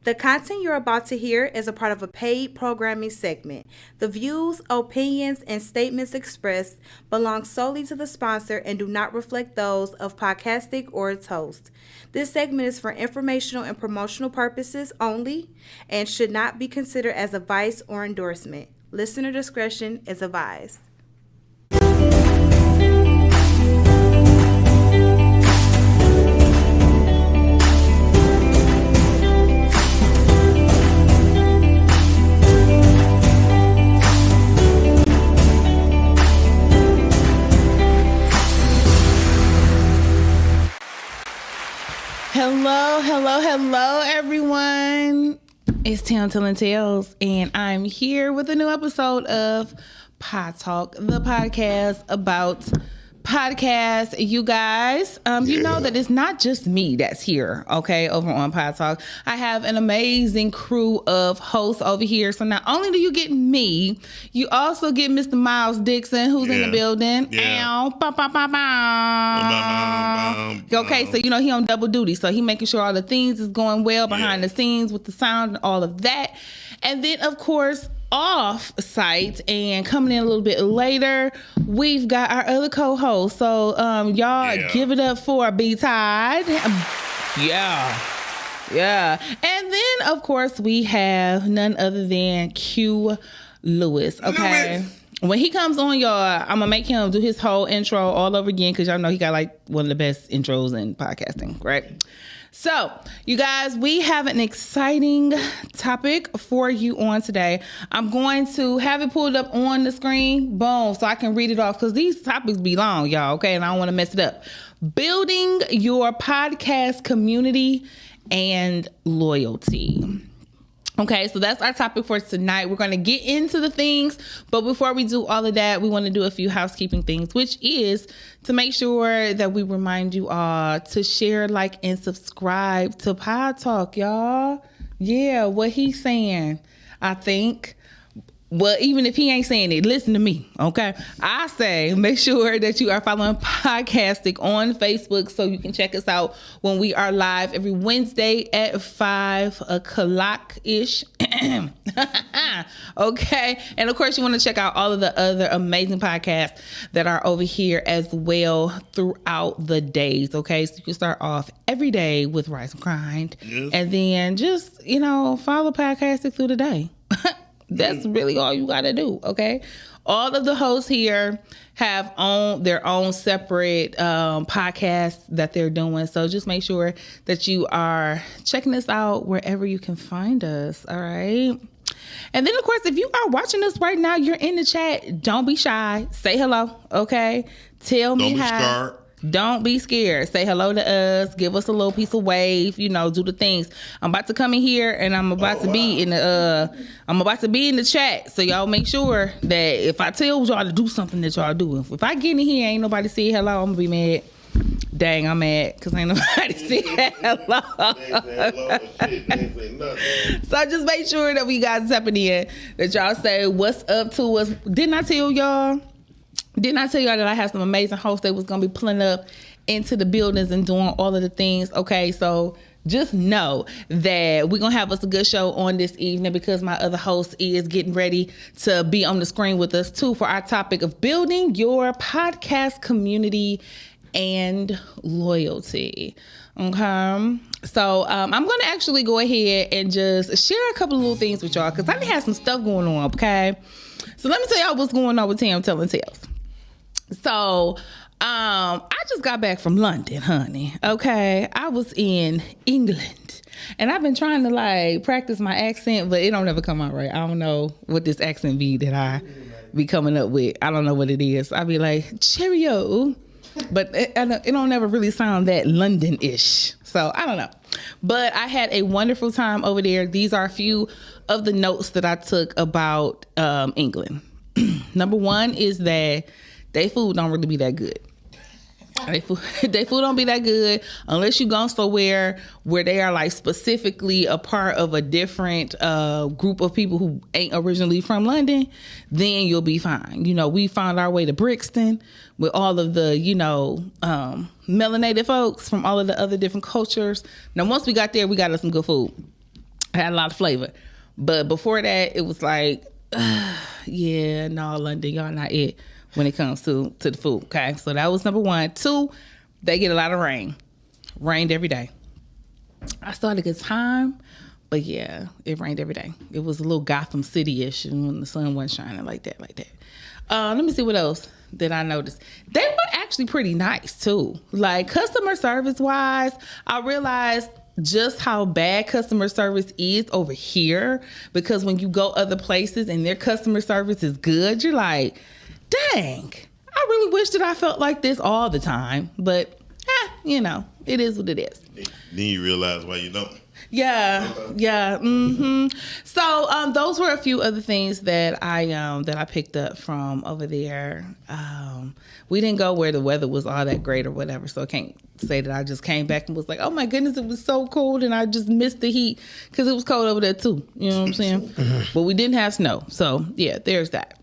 The content you're about to hear is a part of a paid programming segment. The views, opinions, and statements expressed belong solely to the sponsor and do not reflect those of Podcastic or its host. This segment is for informational and promotional purposes only and should not be considered as advice or endorsement. Listener discretion is advised. Hello, everyone. It's Tam Telling Tales, and I'm here with a new episode of Podtalk, the podcast about podcasts. You guys, you know that it's not just me that's here, okay, over on Podtalk. I have an amazing crew of hosts over here. So not only do you get me, you also get Mr. Miles Dixon, who's in the building. Yeah. Okay, so you know he on double duty, so he making sure all the things is going well behind the scenes with the sound and all of that. And then of course, off site and coming in a little bit later, we've got our other co-host. So y'all give it up for B Tide. Yeah. And then of course we have none other than Q Lewis. Okay. When he comes on, y'all, I'm gonna make him do his whole intro all over again because y'all know he got like one of the best intros in podcasting, right? So, you guys, we have an exciting topic for you on today. I'm going to have it pulled up on the screen, boom, so I can read it off because these topics be long, y'all, okay? And I don't want to mess it up. Building your podcast community and loyalty. Okay, so that's our topic for tonight. We're going to get into the things, but before we do all of that, we want to do a few housekeeping things, which is to make sure that we remind you all to share, like, and subscribe to Pod Talk, y'all. Yeah, what he's saying, I think. Well, even if he ain't saying it, listen to me, okay? I say make sure that you are following Podcastic on Facebook so you can check us out when we are live every Wednesday at 5 o'clock-ish. Okay? And, of course, you want to check out all of the other amazing podcasts that are over here as well throughout the days, okay? So you can start off every day with Rise and Grind. Yes. And then just, follow Podcastic through the day. That's really all you got to do, okay? All of the hosts here have their own separate podcasts that they're doing. So just make sure that you are checking us out wherever you can find us, all right? And then, of course, if you are watching us right now, you're in the chat, don't be shy. Say hello, okay? Tell me how. Don't be scared. Say hello to us. Give us a little piece of wave. Do the things. I'm about to come in here and I'm about to be in the chat. So y'all make sure that if I tell y'all to do something that y'all do. If I get in here, ain't nobody say hello, I'm gonna be mad. Dang, I'm mad because ain't nobody say hello. So just make sure that we guys tapping in, that y'all say what's up to us. Didn't I tell y'all that I have some amazing hosts that was going to be pulling up into the buildings and doing all of the things? Okay, so just know that we're going to have us a good show on this evening because my other host is getting ready to be on the screen with us too for our topic of building your podcast community and loyalty. Okay, so I'm going to actually go ahead and just share a couple of little things with y'all because I done had some stuff going on, okay? So let me tell y'all what's going on with Tam Telling Tales. So, I just got back from London, honey. Okay. I was in England and I've been trying to practice my accent, but it don't ever come out right. I don't know what this accent be that I be coming up with. I don't know what it is. I be like, cheerio, but it don't ever really sound that London-ish. So I don't know, but I had a wonderful time over there. These are a few of the notes that I took about, England. Number one is that they food don't really be that good. They food don't be that good unless you go somewhere where they are specifically a part of a different group of people who ain't originally from London. Then you'll be fine. We found our way to Brixton with all of the melanated folks from all of the other different cultures. Now once we got there, we got us some good food. I had a lot of flavor. But before that, it was like, yeah, no, London, y'all not it when it comes to the food. Okay, so that was number one. Two, they get a lot of rain. Rained every day. I started a good time, but yeah, it rained every day. It was a little Gotham City-ish when the sun wasn't shining like that. Let me see what else did I notice. They were actually pretty nice too. Like customer service wise, I realized just how bad customer service is over here, because when you go other places and their customer service is good, you're like, dang, I really wish that I felt like this all the time. But it is what it is. Then you realize why you don't. Yeah. So those were a few other things that I picked up from over there. We didn't go where the weather was all that great or whatever, so I can't say that I just came back and was like, oh my goodness, it was so cold and I just missed the heat, because it was cold over there too. You know what I'm saying? But we didn't have snow, so yeah, there's that.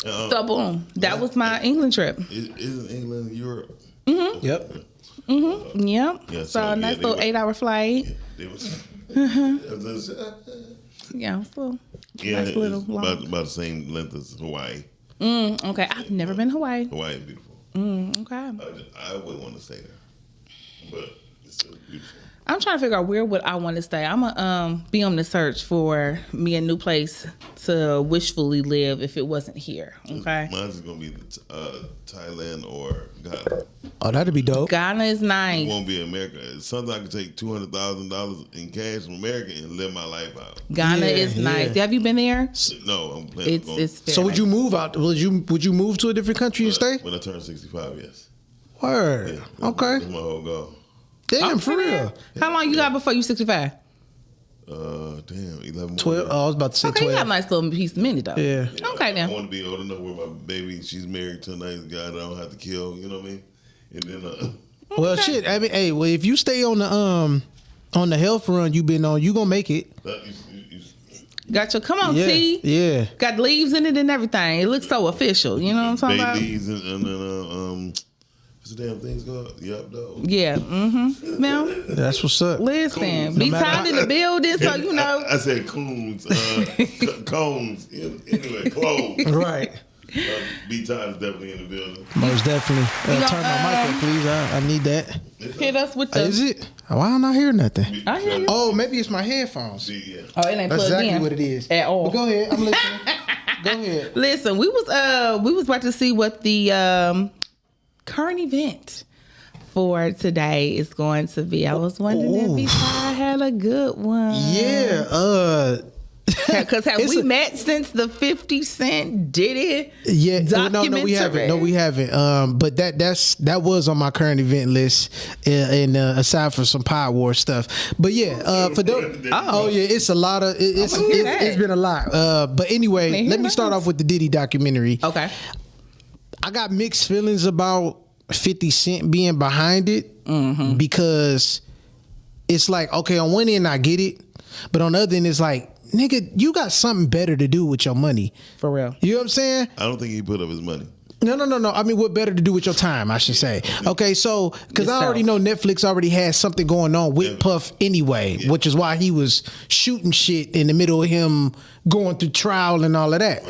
So boom, that was my England trip. Isn't England Europe? Mm-hmm. Yep. Mm-hmm. Yep. Yeah, so a nice little 8-hour flight. Yeah, it was. Yeah, it's a little, Yeah, nice little it's long. about the same length as Hawaii. Okay, I've never been to Hawaii. Hawaii is beautiful. Okay. I wouldn't want to stay there, but it's so beautiful. I'm trying to figure out where would I want to stay. I'm gonna be on the search for me a new place to wishfully live if it wasn't here. Okay. Mine's gonna be Thailand or Ghana. Oh, that'd be dope. Ghana is It nice. won't be America. It's something I could take $200,000 in cash from America and live my life out. Ghana Yeah, is nice. yeah. Have you been there? No, I'm planning. It's very So would nice. you move out? Would you move to a different country and stay? When I turn 65? Yes. Word. Yeah, Okay. That's my whole goal. Damn, for real. How long you got before you 65? Damn, 11 more 12. years. Oh, I was about to say Okay, you got a 12. nice little piece of minute though. Yeah. Okay I now. want to be old enough where my baby, she's married to a nice guy that I don't have to kill. You know what I mean? And then Well, shit. I mean, hey, well, if you stay on the health run you've been on, you gonna make it. Got your come on Yeah. tea. Yeah. Got leaves in it and everything. It looks so official. You know what I'm talking about? babies and then what's the damn thing's called? Yup, dog. Yeah. Mm-hmm. Now, That's what's up. listen, Cool. be No matter timed in the building, so you know. I said coons, cones. Anyway, clothes. Right. B Time is definitely in the building. Most definitely. You know, Turn my mic up, please. I need that. Hit us with the. Is it? Why don't I hear nothing? I hear you. Oh, maybe it's my headphones. Yeah. Oh, it ain't That's plugged exactly in what it is. at all. But go ahead. I'm listening. Go ahead. Listen, we was about to see what the current event for today is going to be. I was wondering if we had a good one. Yeah. Because have It's we a- met since the 50 Cent Diddy? Yeah, no, we haven't. documentary? No, we haven't. But that was on my current event list, and aside from some Pod War stuff. But yeah, for those, oh yeah, it's a lot of it's been a lot. But anyway, let me start off with the Diddy documentary. Okay. I got mixed feelings about 50 Cent being behind it because it's like, okay, on one end I get it, but on the other end it's like, nigga, you got something better to do with your money. For real. You know what I'm saying? I don't think he put up his money. No. I mean, what better to do with your time, I should say. Okay, so, because I already know Netflix already has something going on with Puff anyway, which is why he was shooting shit in the middle of him going through trial and all of that.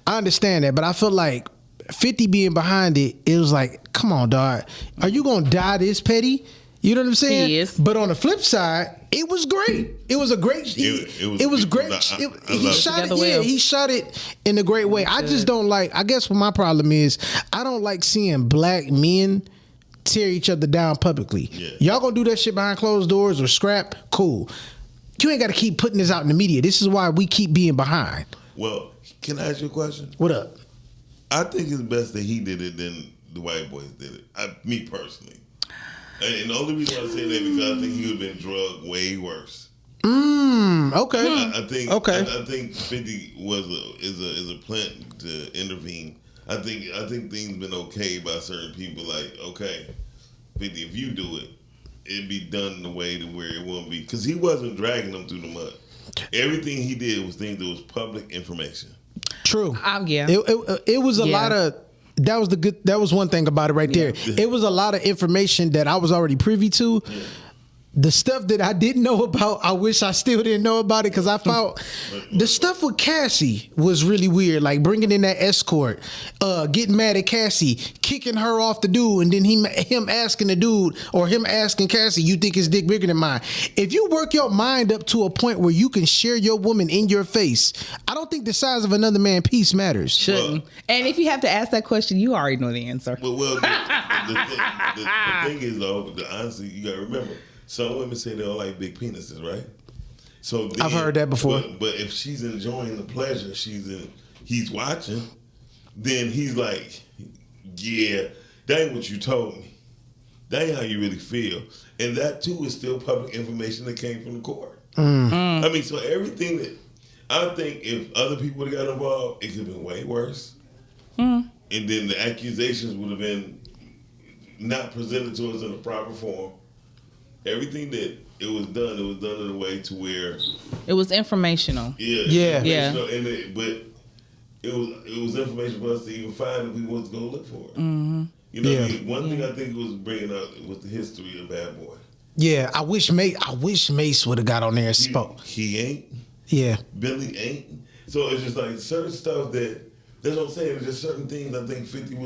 I understand that, but I feel like 50 being behind it, it was like, come on, dog. Are you going to die this petty? You know what I'm saying? He is. But on the flip side, it was great. It was a great. It was great. He shot it. Yeah, he shot it in a great way. I just don't like. I guess what my problem is, I don't like seeing black men tear each other down publicly. Yeah. Y'all gonna do that shit behind closed doors or scrap? Cool. You ain't got to keep putting this out in the media. This is why we keep being behind. Well, can I ask you a question? What up? I think it's best that he did it than the white boys did it. Me personally. And the only reason I say that is because I think he would have been drugged way worse. Okay. I think. Okay. I think 50 is a plant to intervene. I think things been okay by certain people. Like, okay, 50, if you do it, it'd be done in a way to where it won't be, because he wasn't dragging them through the mud. Everything he did was things that was public information. True. Yeah. It was a Yeah. lot of. That was one thing about it right there. It was a lot of information that I was already privy to. The stuff that I didn't know about, I wish I still didn't know about it because I felt the stuff with Cassie was really weird. Like bringing in that escort, getting mad at Cassie, kicking her off the dude, and then him asking the dude or him asking Cassie, "You think his dick bigger than mine?" If you work your mind up to a point where you can share your woman in your face, I don't think the size of another man's piece matters. Shouldn't. And if you have to ask that question, you already know the answer. Well, the thing is though, honestly, you gotta remember. Some women say they don't like big penises, right? So then, I've heard that before. But if she's enjoying the pleasure, he's watching, then he's like, yeah, that ain't what you told me. That ain't how you really feel. And that too is still public information that came from the court. I mean, so everything that I think if other people would have got involved, it could have been way worse. And then the accusations would have been not presented to us in the proper form. Everything that it was done in a way to where it was informational. Yeah. But it was information for us to even find if we wanted to go look for it. Mm-hmm. You know, what I mean? One thing I think it was bringing up was the history of Bad Boy. Yeah, I wish Mace would have got on there and spoke. He ain't. Yeah. Billy ain't. So it's just like certain stuff that's what I'm saying. There's just certain things I think 50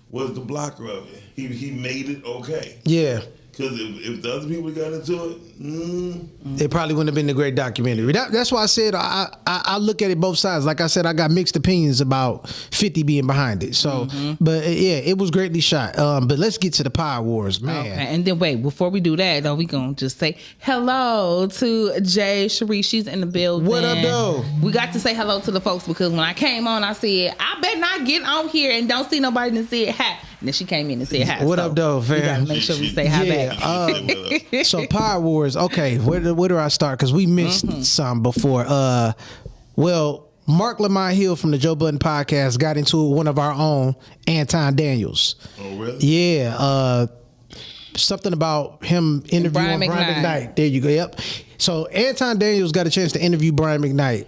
was the blocker of it. He made it okay. Yeah. Because if the other people got into it, it probably wouldn't have been a great documentary. That's why I said I look at it both sides. Like I said, I got mixed opinions about 50 being behind it. So, but yeah, it was greatly shot. But let's get to the Power Wars, man. Okay, and then wait, before we do that, though, we gonna just say hello to Jay Cherie. She's in the building. What up, though? We got to say hello to the folks because when I came on, I said I better not get on here and don't see nobody and say hi. And then she came in and said hi. What up, though, fam? We gotta make sure we say hi back. So Power Wars. Okay, where do I start? Because we missed some before. Mark Lamont Hill from the Joe Budden podcast got into one of our own, Anton Daniels. Oh, really? Yeah. Something about him interviewing Brian McKnight. There you go. Yep. So Anton Daniels got a chance to interview Brian McKnight.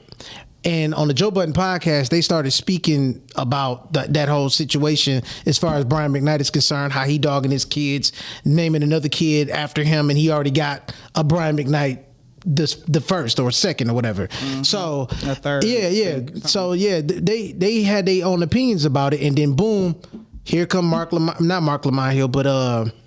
And on the Joe Budden podcast, they started speaking about that whole situation as far as Brian McKnight is concerned, how he dogging his kids, naming another kid after him, and he already got a Brian McKnight the first or second or whatever. So a third. Yeah. So yeah, they had their own opinions about it, and then boom. Here come not Mark Lamont Hill, but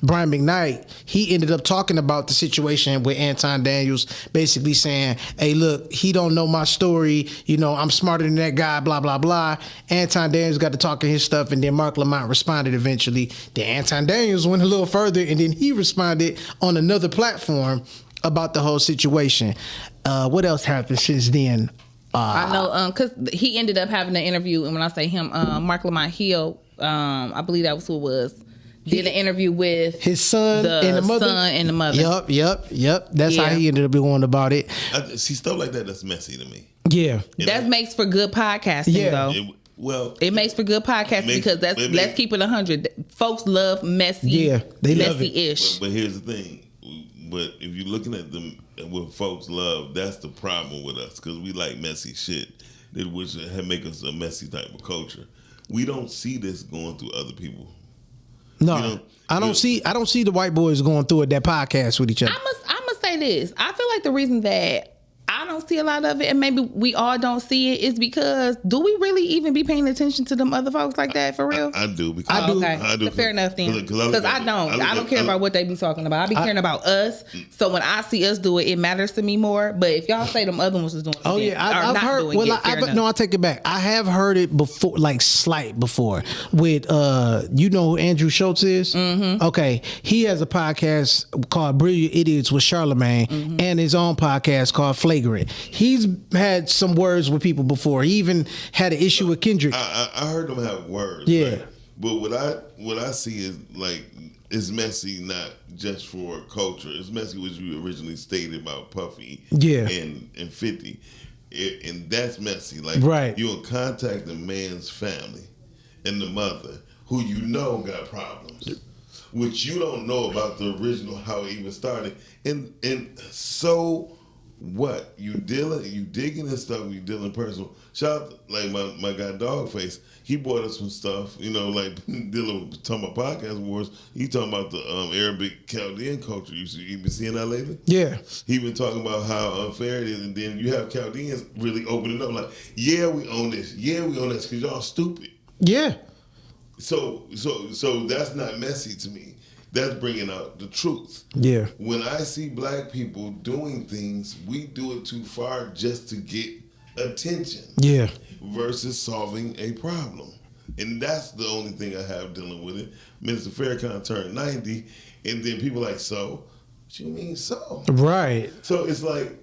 Brian McKnight. He ended up talking about the situation with Anton Daniels, basically saying, "Hey, look, he don't know my story. You know, I'm smarter than that guy. Blah blah blah." Anton Daniels got to talking his stuff, and then Mark Lamont responded eventually. Then Anton Daniels went a little further, and then he responded on another platform about the whole situation. What else happened since then? I know, because he ended up having an interview, and when I say him, Mark Lamont Hill. I believe that was who it was. Did an interview with his son and the mother. Yep. That's how he ended up going about it. See, stuff like that, that's messy to me. Yeah. That makes for good podcasting, though. It makes for good podcasting because let's keep it 100. Folks love messy. Yeah, they love messy-ish. But here's the thing. But if you're looking at them, what folks love, that's the problem with us because we like messy shit, which make us a messy type of culture. We don't see this going through other people. No, I don't see the white boys going through it, that podcast with each other. I must say this. I feel like the reason that I don't see a lot of it, and maybe we all don't see it, is because do we really even be paying attention to them other folks like that for real? I do. I do. Fair enough then. Because I don't care about what they be talking about. I be caring about us. So when I see us do it, it matters to me more. But if y'all say them other ones is doing it, I've heard. I take it back. I have heard it before, like slight before, with you know who Andrew Schultz is? Mm-hmm. Okay, he has a podcast called Brilliant Idiots with Charlemagne, and his own podcast called Flagrant. He's had some words with people before. He even had an issue with Kendrick. I heard them have words. Yeah. Right? But what I see is like it's messy, not just for culture. It's messy, what you originally stated about Puffy. Yeah. And 50. And that's messy. Like right. You'll contact the man's family and the mother who you know got problems, which you don't know about the original how it even started. And so what you digging and stuff, you dealing personal. Shout out like my guy Dogface. He bought us some stuff, like dealing with talking about podcast wars. He talking about the Arabic Chaldean culture. You been seeing that lately? Yeah. He been talking about how unfair it is, and then you have Chaldeans really opening up like, yeah, we own this. Yeah, we own this because y'all stupid. Yeah. So that's not messy to me. That's bringing out the truth. Yeah. When I see black people doing things, we do it too far just to get attention. Yeah. Versus solving a problem. And that's the only thing I have dealing with it. Minister Farrakhan turned 90, and then people like, so? What you mean so? Right. So it's like,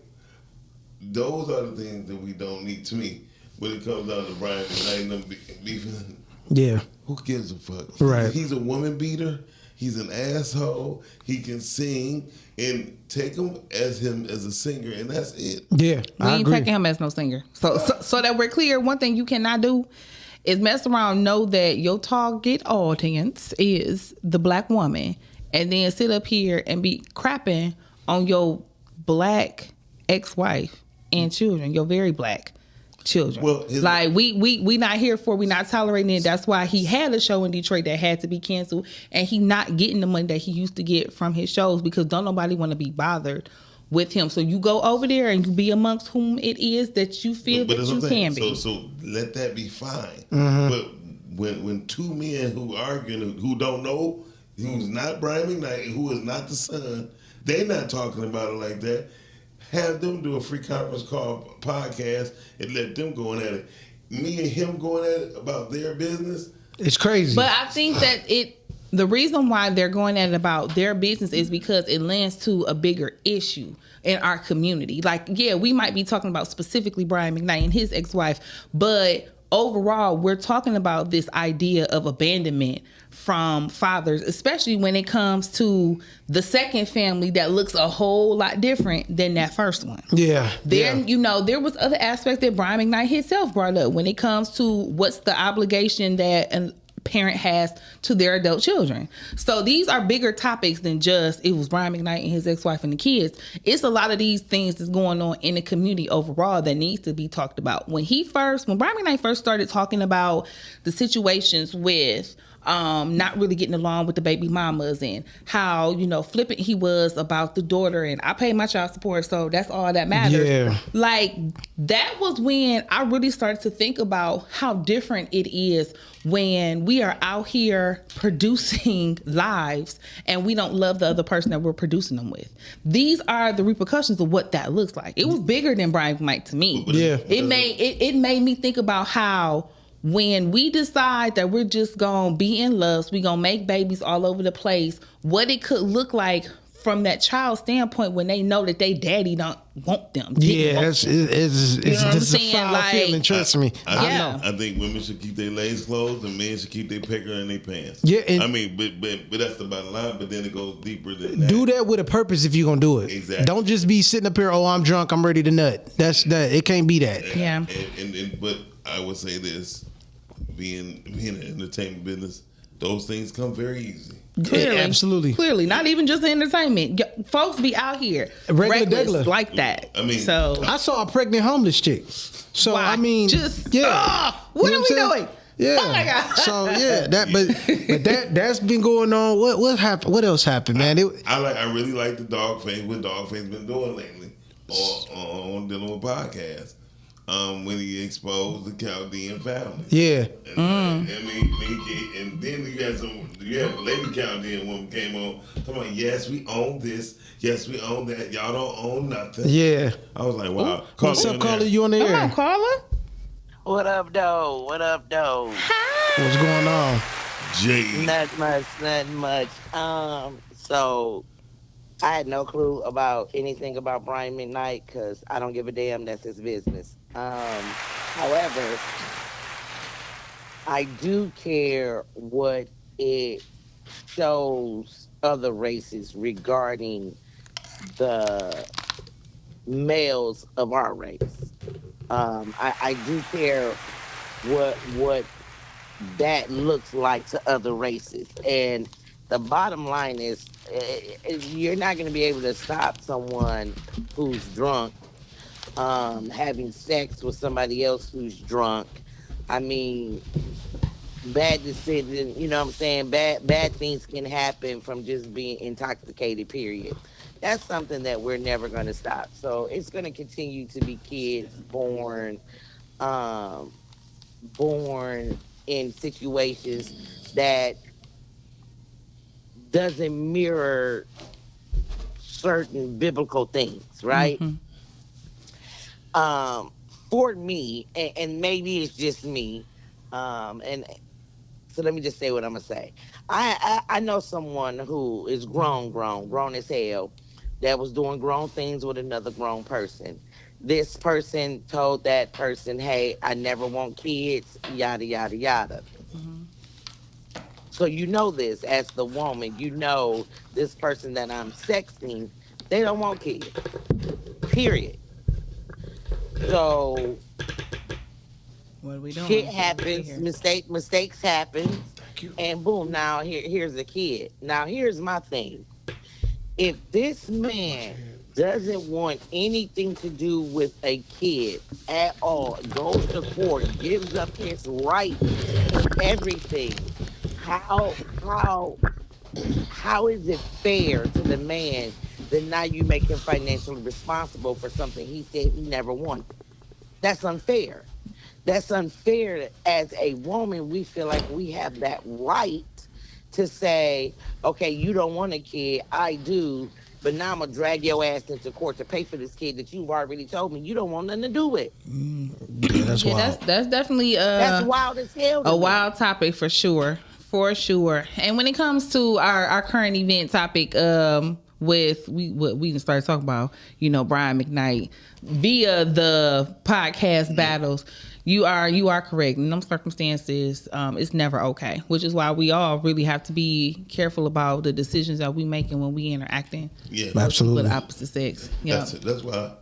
those are the things that we don't need to me. When it comes down to Brian McKnight and them beefing, Yeah. who gives a fuck? Right. He's a woman beater. He's an asshole. He can sing, and take him as a singer, and that's it. Yeah. We ain't taking him as no singer. So that we're clear, one thing you cannot do is mess around, know that your target audience is the black woman, and then sit up here and be crapping on your black ex-wife and children, your very black children. Well, like we not here for, we not tolerating it. That's why he had a show in Detroit that had to be canceled, and he not getting the money that he used to get from his shows because don't nobody want to be bothered with him. So you go over there and you be amongst whom it is that you feel that you can be. So let that be fine. Mm-hmm. But when two men who arguing, who don't know, who's not Brian McKnight, who is not the son, they not talking about it like that. Have them do a free conference call podcast and let them go at it. Me and him going at it about their business. It's crazy. But I think that the reason why they're going at it about their business is because it lends to a bigger issue in our community. Like, yeah, we might be talking about specifically Brian McKnight and his ex-wife, but overall, we're talking about this idea of abandonment from fathers, especially when it comes to the second family that looks a whole lot different than that first one. Yeah. Then, there was other aspects that Brian McKnight himself brought up when it comes to what's the obligation that a parent has to their adult children. So these are bigger topics than just it was Brian McKnight and his ex-wife and the kids. It's a lot of these things that's going on in the community overall that needs to be talked about. When Brian McKnight first started talking about the situations with not really getting along with the baby mamas and how, flippant he was about the daughter and I pay my child support, so that's all that matters. Yeah. Like, that was when I really started to think about how different it is when we are out here producing lives and we don't love the other person that we're producing them with. These are the repercussions of what that looks like. It was bigger than Brian McKnight to me. Yeah. It made me think about how when we decide that we're just gonna be in lust, we gonna make babies all over the place, what it could look like from that child's standpoint when they know that they daddy don't want them. Yeah, it's a foul feeling, trust me. I know. I think women should keep their legs closed and men should keep their pecker in their pants. Yeah, but that's the bottom line, but then it goes deeper than that. Do that with a purpose if you're gonna do it. Exactly. Don't just be sitting up here, I'm drunk, I'm ready to nut. That's that. It can't be that. Yeah. But I would say this, being in the entertainment business, those things come very easy. Clearly, yeah, absolutely. Clearly, not even just the entertainment. Folks be out here Regular reckless like that. So I saw a pregnant homeless chick. So why? I mean, what are we doing? Yeah. Oh my God. So yeah, that's been going on. What happened? What else happened, man? I really like the Dogface. What Dogface been doing lately on dealing with podcasts. When he exposed the Chaldean family. Yeah. And then you have a lady Chaldean woman came on talking about, yes, we own this, yes, we own that, y'all don't own nothing. Yeah. I was like, wow. What's up, Carla? You on the air? Come on, Carla. What up, though? Hi. What's going on? Jay. Not much. So I had no clue about anything about Brian McKnight because I don't give a damn. That's his business. However, I do care what it shows other races regarding the males of our race. I do care what that looks like to other races. And the bottom line is you're not going to be able to stop someone who's drunk having sex with somebody else who's drunk. I mean, bad decision, you know what I'm saying? Bad things can happen from just being intoxicated, period. That's something that we're never gonna stop. So it's gonna continue to be kids um born in situations that doesn't mirror certain biblical things, right? Mm-hmm. Um for me, and maybe it's just me, and so let me just say what I'm gonna say. I know someone who is grown as hell, that was doing grown things with another grown person. This person told that person, "Hey, I never want kids," yada yada yada. So you know this as the woman, you know this person that I'm sexting, they don't want kids. Period. So What are we shit doing? What we did happens, here? mistakes happens, Thank you. and boom, now here's a kid. Now here's my thing. If this man doesn't want anything to do with a kid at all, goes to court, gives up his rights and everything, how how is it fair to the man that now you make him financially responsible for something he said he never wanted? That's unfair. That's unfair. As a woman, we feel like we have that right to say, okay, you don't want a kid, I do, but now I'm gonna drag your ass into court to pay for this kid that you've already told me you don't want nothing to do with. Yeah, that's Yeah, wild. that's definitely That's wild as hell to a me. wild topic for sure. For sure. And when it comes to our current event topic, with what we can start talking about, Brian McKnight via the podcast battles. You are correct. In them circumstances, it's never okay. Which is why we all really have to be careful about the decisions that we making when we interacting Yeah, Absolutely. with the opposite sex. Yeah. that's it. That's why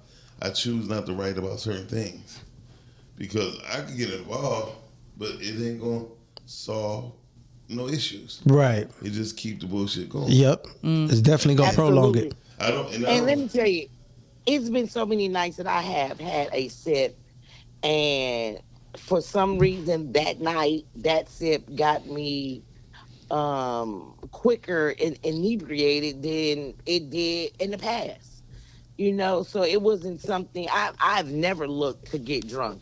I choose not to write about certain things, because I could get involved, but it ain't gonna solve no issues. Right. It just keep the bullshit going. Yep. It's definitely gonna prolong Absolutely. it. I don't. And I And let don't. me tell you, it's been so many nights that I have had a sip, and for some reason that night, that sip got me quicker and inebriated than it did in the past. So it wasn't something I've never looked to get drunk.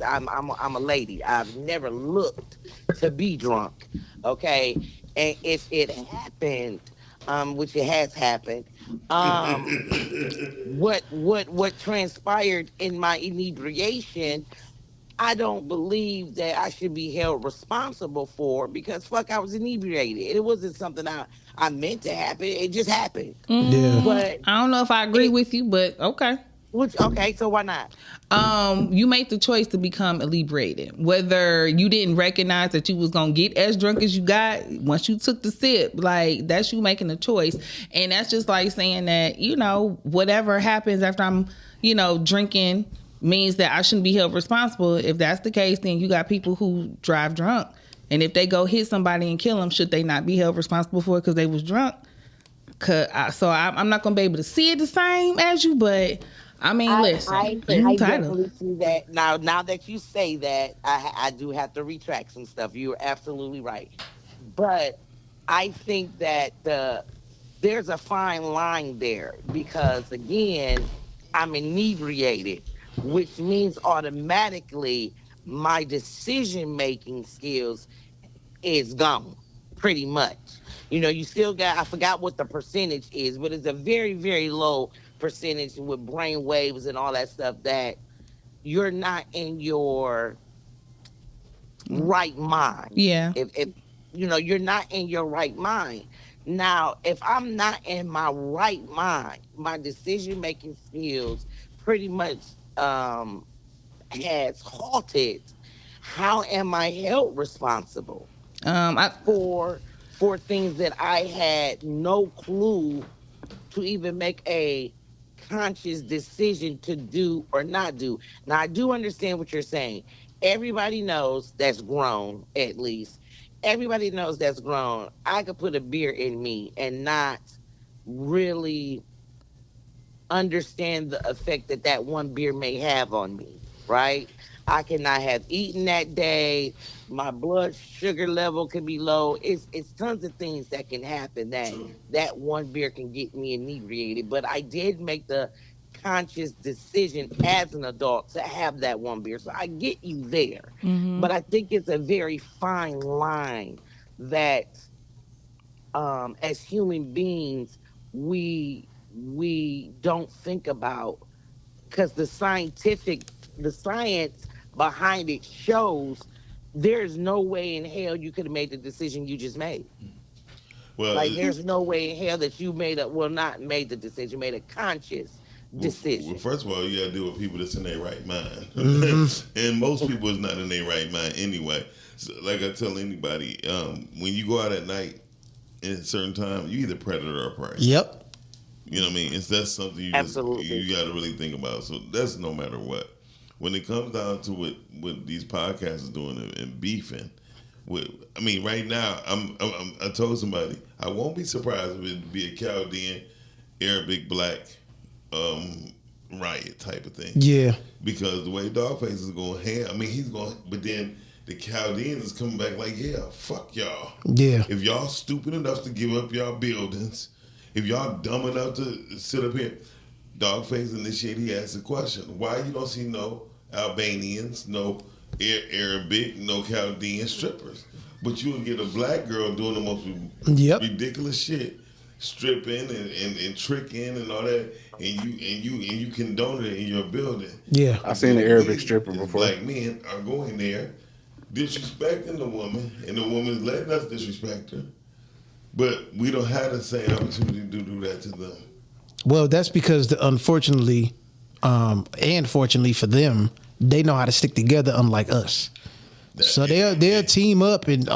I'm a lady. I've never looked to be drunk. Okay. And if it happened, which it has happened, um what transpired in my inebriation, I don't believe that I should be held responsible for, because fuck, I was inebriated. It wasn't something I meant to happen. It just happened. Yeah. But I don't know if I agree it with you, but okay. which okay, so why not? You made the choice to become inebriated. Whether you didn't recognize that you was gonna get as drunk as you got once you took the sip, like that's you making a choice. And that's just like saying that, whatever happens after I'm, drinking means that I shouldn't be held responsible. If that's the case, then you got people who drive drunk. And if they go hit somebody and kill them, should they not be held responsible for it because they was drunk? I'm not gonna be able to see it the same as you, but I mean, listen, I you entitled. definitely see that now. Now that you say that, I do have to retract some stuff. You're absolutely right, but I think that there's a fine line there, because again, I'm inebriated, which means automatically my decision making skills is gone pretty much. You still got, I forgot what the percentage is, but it's a very, very low percentage with brain waves and all that stuff, that you're not in your right mind. Yeah. If you're not in your right mind. Now, if I'm not in my right mind, my decision making skills pretty much has halted. How am I held responsible I for things that I had no clue to even make a conscious decision to do or not do? Now, I do understand what you're saying. Everybody knows that's grown, at least. Everybody knows that's grown. I could put a beer in me and not really understand the effect that that one beer may have on me, right? I cannot have eaten that day. My blood sugar level can be low. It's tons of things that can happen that True. that one beer can get me inebriated. But I did make the conscious decision as an adult to have that one beer. So I get you there. Mm-hmm. But I think it's a very fine line that as human beings we don't think about, because the science behind it shows there's no way in hell you could have made the decision you just made. Well, Like there's no way in hell that you made a well not made the decision, made a conscious well, decision. first of all, you got to deal with people that's in their right mind, Mm-hmm. and most people is not in their right mind anyway. So, like I tell anybody, when you go out at night at a certain time, you either predator or prey. Yep. You know what I mean? That's something Absolutely. you got to really think about. So that's no matter what. When it comes down to what these podcasts are doing and beefing, I mean, right now, I told somebody I won't be surprised if it be a Chaldean, Arabic, black riot type of thing. Yeah. Because the way Dogface is going, I mean, he's going, but then the Chaldeans is coming back like, yeah, fuck y'all. Yeah. If y'all stupid enough to give up y'all buildings, if y'all dumb enough to sit up here, Dogface initiated, he asked the question, why you don't see no Albanians, no Arabic, no Chaldean strippers? But you will get a black girl doing the most ridiculous shit, stripping and tricking and all that, and you condone it in your building. Yeah. I seen the Arabic stripper before. Black men are going there, disrespecting the woman, and the woman's letting us disrespect her. But we don't have the same opportunity to do that to them. Well, that's because unfortunately, and fortunately for them, they know how to stick together, unlike us. So they'll team up and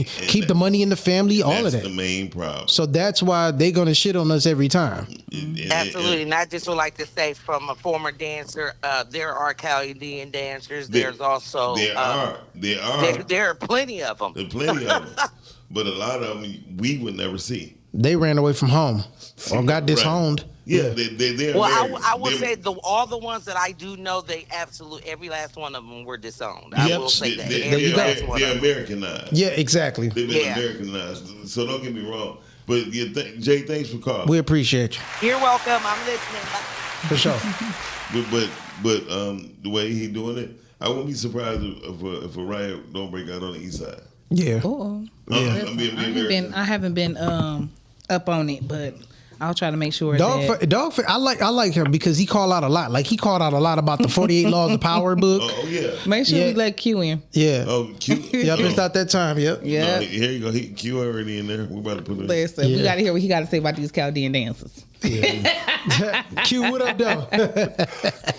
keep the money in the family, all of that. That's the main problem. So that's why they're gonna shit on us every time. Absolutely. And I just would like to say, from a former dancer, there are Chaldean dancers. There's also there are there are plenty of them. There are plenty of them, but a lot of them we would never see. They ran away from home or got disowned. Yeah, they're Well, married. I will say all the ones that I do know, they absolutely every last one of them were disowned. I Yep. will say that They're one of them. Americanized. Yeah, exactly. They've been Americanized. So don't get me wrong. But Jay, thanks for calling. We appreciate you You're welcome. I'm listening. for sure. But the way he doing it, I wouldn't be surprised if a riot don't break out on the east side. Yeah. Oh, I'm being American. I haven't been up on it, but I'll try to make sure. Dog, I like him because he called out a lot. Like he called out a lot about the 48 Laws of Power book. Oh yeah. Make sure Yeah. we let Q in. Yeah. Oh, Q. Yep, it's not that time. Yep. Yeah. No, here you go. Q already in there. We're about to put it. Listen, we Yeah. got to hear what he got to say about these Chaldean dancers. Q, what up, though?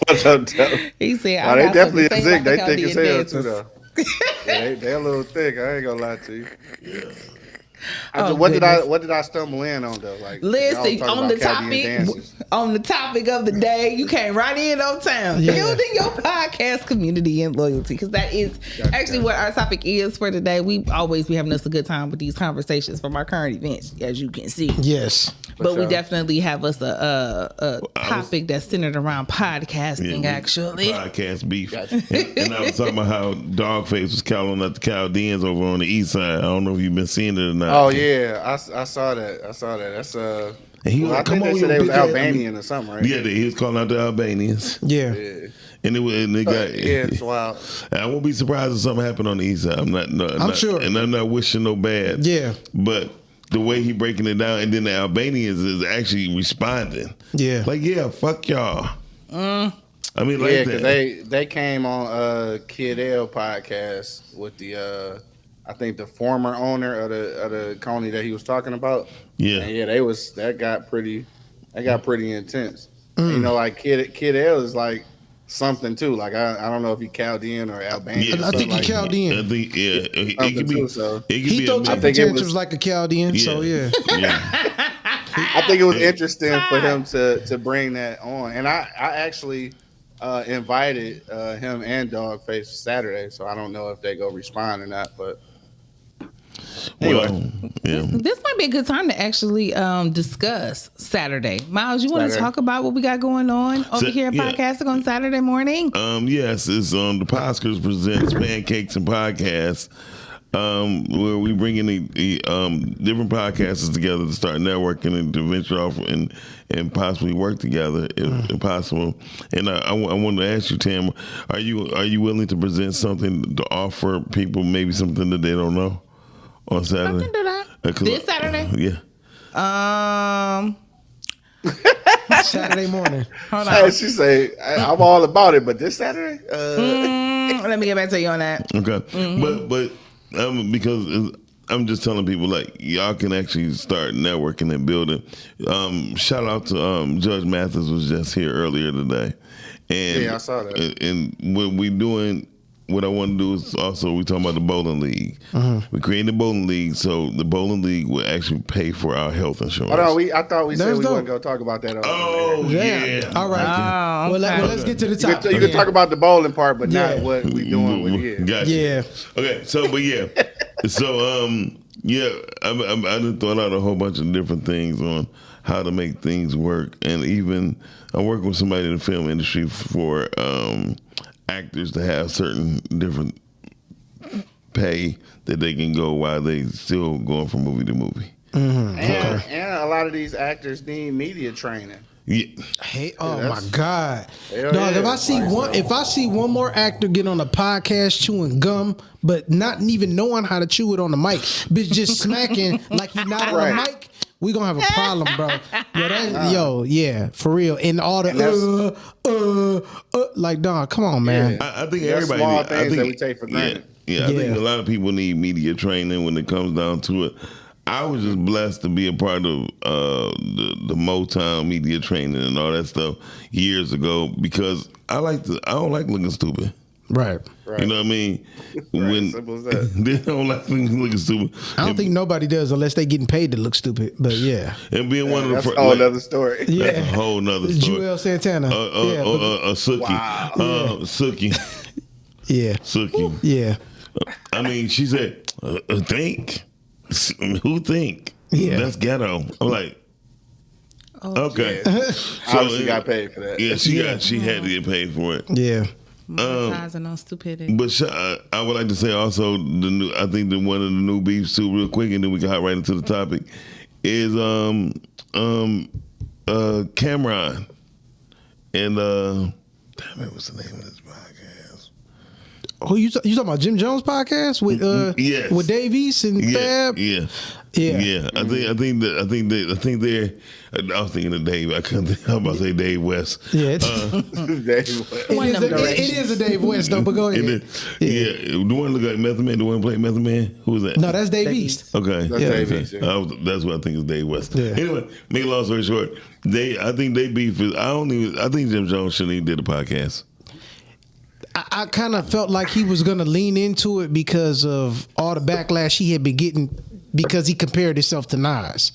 What's up, though? He said, Oh, they got something definitely to a say zig. about They the thick as Chaldean hell, dancers. too, though. Yeah, they a little thick. I ain't gonna lie to you. Yeah. What did I stumble in on though? Like, Listen, y'all on the talking about Chaldean topic, dances. on the topic of the day, you came right in on time. Yeah. Building your podcast community and loyalty, because that is actually what our topic is for today. We always be having us a good time with these conversations from our current events, as you can see. Yes. But we sure. definitely have us a topic that's centered around podcasting, actually. Podcast beef. And I was talking about how Dogface was calling out the Chaldeans over on the east side. I don't know if you've been seeing it or not. Oh yeah, I saw that. That's And he was I like, think come on, they said you they was bitch ass. Albanian or something, right? Yeah, he was calling out the Albanians. Yeah. Yeah. And they got Yeah, it's wild. I won't be surprised if something happened on the east side. I'm sure. And I'm not wishing no bad. Yeah. But the way he breaking it down, and then the Albanians is actually responding. Yeah. Like, yeah, fuck y'all. I mean, like Yeah, that. because they came on Kid L podcast with the I think the former owner of the company that he was talking about. Yeah. And yeah, that got pretty intense. You know, like Kid L is like something too. Like I don't know if he Chaldean or Albanian. Yeah. or I think something he like Chaldean. I think, yeah, it Something could be. too, so. It could He be throw a temper think it tantrums was- like a Chaldean. So yeah. Yeah. I think it was interesting for him to bring that on, and I actually invited him and Dogface Saturday, so I don't know if they go respond or not, but Well, yeah. This might be a good time to actually discuss Saturday. Miles, you want to Saturday. talk about what we got going on over here at Yeah. Podcasting on Saturday morning? Yes, it's the Oscars presents Pancakes and Podcasts, where we bring in the different podcasters together to start networking and to venture off and possibly work together if possible. And I wanted to ask you, Tam, are you willing to present something to offer people maybe something that they don't know on Saturday? I can do that. 'Cause This Saturday? Yeah. Saturday morning. Hold Hey, on. she say, I'm all about it, but this Saturday? Let me get back to you on that. Okay, but because I'm just telling people like y'all can actually start networking and building. Shout out to Judge Mathis was just here earlier today, and Yeah, I saw that. And what we doing. What I want to do is also we talking about the bowling league. We created the bowling league, so the bowling league will actually pay for our health insurance. Hold on, I thought we said That's we dope. weren't going to talk about that. Oh yeah. All right. Oh, Well, okay. let's get to the You top. can talk about the bowling part, but Yeah. not what we doing with it. Gotcha. Yeah. Okay. So, but yeah. So, yeah. I done thought out a whole bunch of different things on how to make things work, and even I'm working with somebody in the film industry for actors to have certain different pay that they can go while they still going from movie to movie. And a lot of these actors need media training. Yeah. Hey, oh Yeah, my that's- God, Hell dog! yeah. If I see one more actor get on a podcast chewing gum, but not even knowing how to chew it on the mic, bitch just smacking like he not on the Right. mic, we gonna have a problem, bro. Yeah, for real. And all the like, dog, come on, man. I think That's everybody. small I things think that we take for granted. Yeah, I think Yeah. a lot of people need media training when it comes down to it. I was just blessed to be a part of the Motown media training and all that stuff years ago because I don't like looking stupid. Right. You know what I mean? Right, simple as that. They don't like looking stupid. I don't think nobody does unless they getting paid to look stupid. But yeah, And being one of the That's a first, whole like, other story. yeah. that's a whole nother story. Joel Santana. Sookie. Wow. Sookie. Yeah. Sookie. Yeah. I mean, she said, think. Who think? Yeah. That's ghetto. I'm like, okay. Obviously got paid for that. Yeah, she had to get paid for it. Yeah. Monetizing on stupidity. But I would like to say also I think that one of the new beefs too, real quick, and then we can hop right into the topic, is Cameron and damn it, what's the name of this podcast? Who you talking about? Jim Jones podcast with Yes. with Dave East and Fab. Yeah. Yeah. Yeah. I think they're. I was thinking of Dave. I couldn't think. I was about to say Dave West. Yeah, it's, One of them it is a Dave West though. But go And ahead. then, yeah, the one look like Method Man, the one play Method Man. Who was that? No, that's Dave East. Okay, That's Yeah. Dave Okay. East, yeah. That's what I think is Dave West. Yeah. Anyway, make a long story short, I think they beef is. I think Jim Jones shouldn't even did a podcast. I kind of felt like he was gonna lean into it because of all the backlash he had been getting because he compared himself to Nas.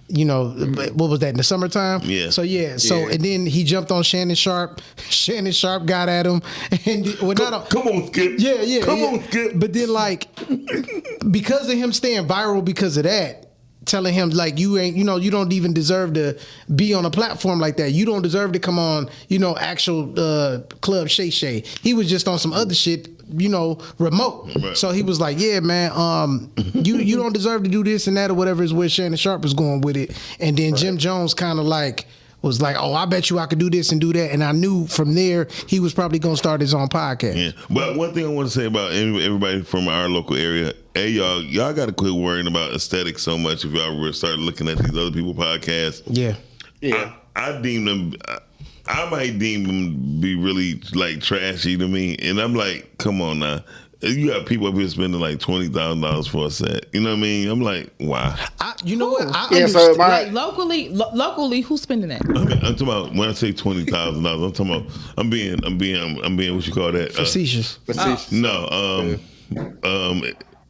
You know, what was that in the summertime? Yeah. So and then he jumped on Shannon Sharp. Shannon Sharp got at him, and Come on, Skip. Yeah. Come on, Skip. But then, like, because of him staying viral because of that, telling him like you don't even deserve to be on a platform like that. You don't deserve to come on, actual Club Shay Shay. He was just on some other shit, remote. Right. So he was like, yeah, man, you don't deserve to do this and that or whatever is where Shannon Sharp was going with it. And then Jim Jones kind of was like, oh, I bet you I could do this and do that. And I knew from there he was probably going to start his own podcast. Yeah, but one thing I want to say about everybody from our local area, hey y'all got to quit worrying about aesthetics so much. If y'all really start looking at these other people podcasts, Yeah. Yeah. I deem them. I might deem them be really like trashy to me, and I'm like, come on now. You got people up here spending like $20,000 for a set. You know what I mean? I'm like, wow. You know what? I Yeah, so understand. my Like locally, who's spending that? I mean, I'm talking about when I say $20,000. I'm talking about I'm being what you call that? Facetious. facetious. No,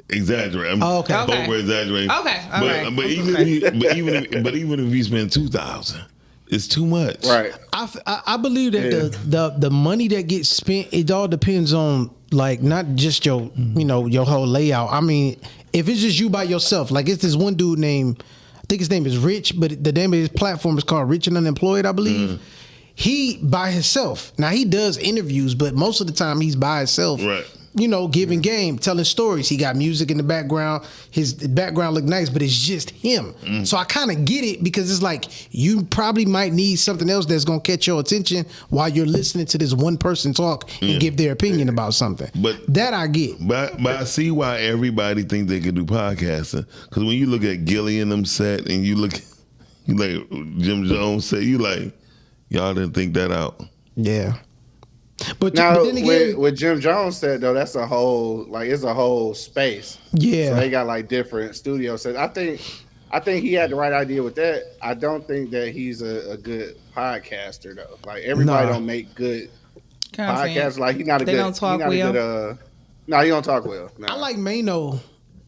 exaggerate. I'm Oh, okay. Okay. over exaggerating. Okay, all right. But even if you spend $2,000, it's too much. Right. I believe that the money that gets spent, it all depends on like not just your your whole layout. I mean, if it's just you by yourself, like it's this one dude named, I think his name is Rich, but the name of his platform is called Rich and Unemployed, I believe. He by himself. Now he does interviews, but most of the time he's by himself. Right. You know, giving game, telling stories. He got music in the background. His background look nice, but it's just him. So I kind of get it because it's like you probably might need something else that's gonna catch your attention while you're listening to this one person talk and give their opinion about something. But that I get. But I see why everybody think they can do podcasting. Because when you look at Gilly and them set, and you like Jim Jones set, you like y'all didn't think that out. Yeah. But now, then again, with Jim Jones said though, that's a whole it's a whole space. Yeah, so they got like different studio sets. I think he had the right idea with that. I don't think that he's a good podcaster though. Like everybody don't make good podcasts. Like he's not a they good. Don't talk well. No, he don't talk well. No. I like Mano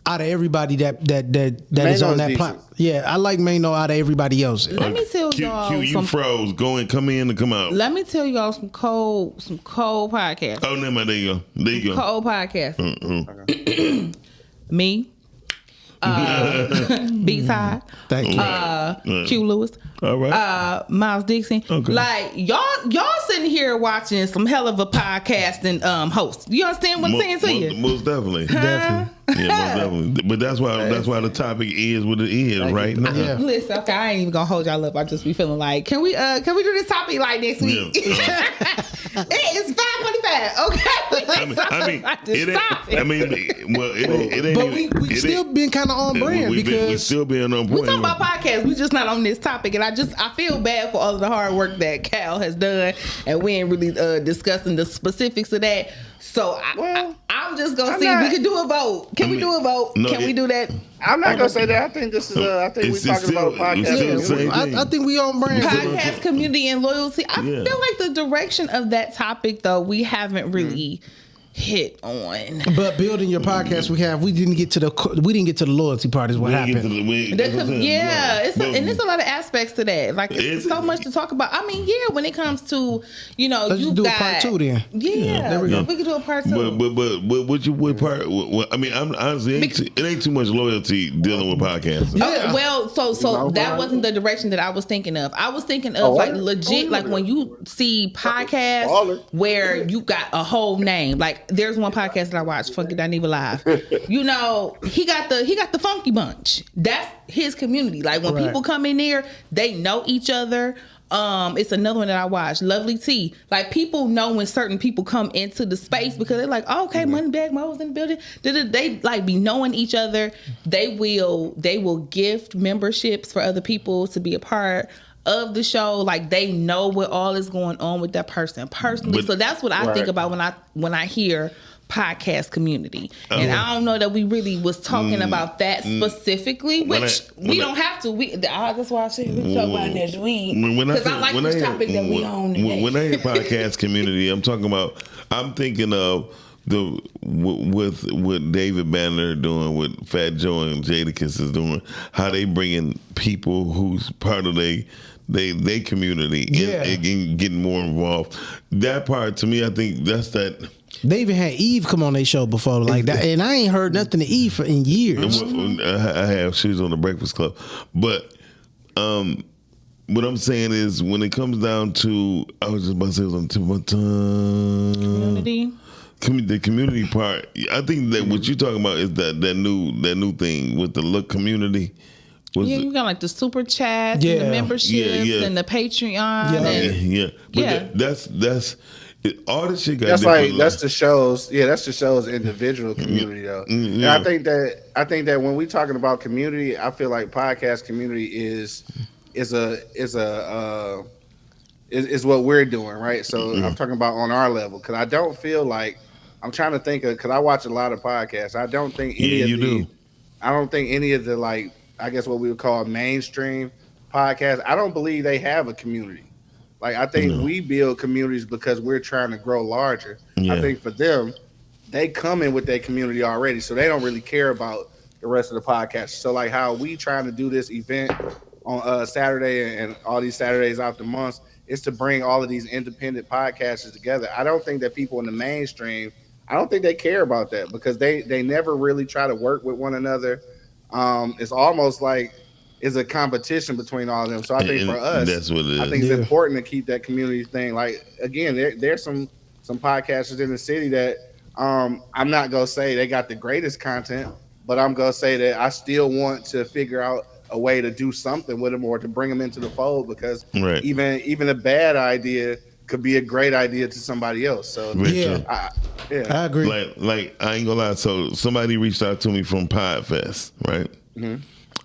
out of everybody that is on that platform. Yeah, I like Mano out of everybody else. Let me tell y'all. Q, you froze. Come in and come out. Let me tell y'all some cold podcasts. Oh, never mind. There you go. Cold podcasts. Me. B-Side. Thank you. Q Lewis. All right. Miles Dixon. Okay. Like y'all sitting here watching some hell of a podcasting host. You understand what I'm saying to you? Most definitely. Definitely. Yeah, most definitely. But that's why the topic is what it is right now. Yeah. Listen, okay, I ain't even gonna hold y'all up. I just be feeling like, can we do this topic like next week? Yeah. It's 5:45. Okay, it ain't. But we still been kind of on brand because we still being on point. we talking about podcasts. We just not on this topic, and I feel bad for all of the hard work that Cal has done, and we ain't really discussing the specifics of that. So I'm just gonna see if we can do a vote. Can we do a vote? No, Can we do that? I'm not gonna say that. I think this is. I think we're talking about a podcast. I think we on brand. Podcast community and loyalty. I feel like the direction of that topic, though, we haven't really hit on. But building your podcast, we didn't get to the loyalty part. Is what happened. There's a lot of aspects to that. Like it's so much to talk about. I mean, when it comes to let's you do got a part 2 then. Yeah, there we go. We can do a part 2. But what part? I mean, I'm honestly it ain't too much loyalty dealing with podcasts. Yeah. So that wasn't the direction that I was thinking of. I was thinking of legit, like when you see podcasts where you got a whole name. Like there's one podcast that I watched, Funky Not Even Live. You know, he got the Funky Bunch. That's his community. Like when people come in there, they know each other. It's another one that I watched, Lovely Tea. Like people know when certain people come into the space because they're like, oh, okay, Moneybag Mo's in the building. They like be knowing each other. They will gift memberships for other people to be a part of the show. Like they know what all is going on with that person personally. So that's what I think about when I hear podcast community. And I don't know that we really was talking about that specifically, which we don't have to. That's why I said we talk about next week. Because I like this topic that we own today. When I hear podcast community, I'm thinking of with what David Banner doing, what Fat Joe and Jadakiss is doing, how they bringing people who's part of they community and getting more involved. That part to me, I think that's that. They even had Eve come on their show before like that, and I ain't heard nothing to Eve in years. I have. She was on the Breakfast Club, but what I'm saying is when it comes down to, I was just about to say it was on tip of my tongue. The community part. I think that what you're talking about is that new thing with the look community. You got like the super chats, and the memberships, and the Patreon. But that's all this shit got. That's the show's individual community though. And I think that when we talking about community, I feel like podcast community is what we're doing, right? So I'm talking about on our level because I don't feel like I'm trying to think of because I watch a lot of podcasts. I don't think I don't think any of the like I guess what we would call mainstream podcasts. I don't believe they have a community. Like I think we build communities because we're trying to grow larger. I think for them, they come in with their community already, so they don't really care about the rest of the podcast. So like how we trying to do this event on Saturday and all these Saturdays out the month is to bring all of these independent podcasters together. I don't think that people in the mainstream I don't think they care about that because they never really try to work with one another. It's almost like it's a competition between all of them. So I think for us, that's what it is. I think it's important to keep that community thing. Like again, there's some podcasters in the city that I'm not gonna say they got the greatest content, but I'm gonna say that I still want to figure out a way to do something with them or to bring them into the fold because even a bad idea could be a great idea to somebody else. So I agree. Like I ain't gonna lie. So somebody reached out to me from Podfest, right? Mm-hmm.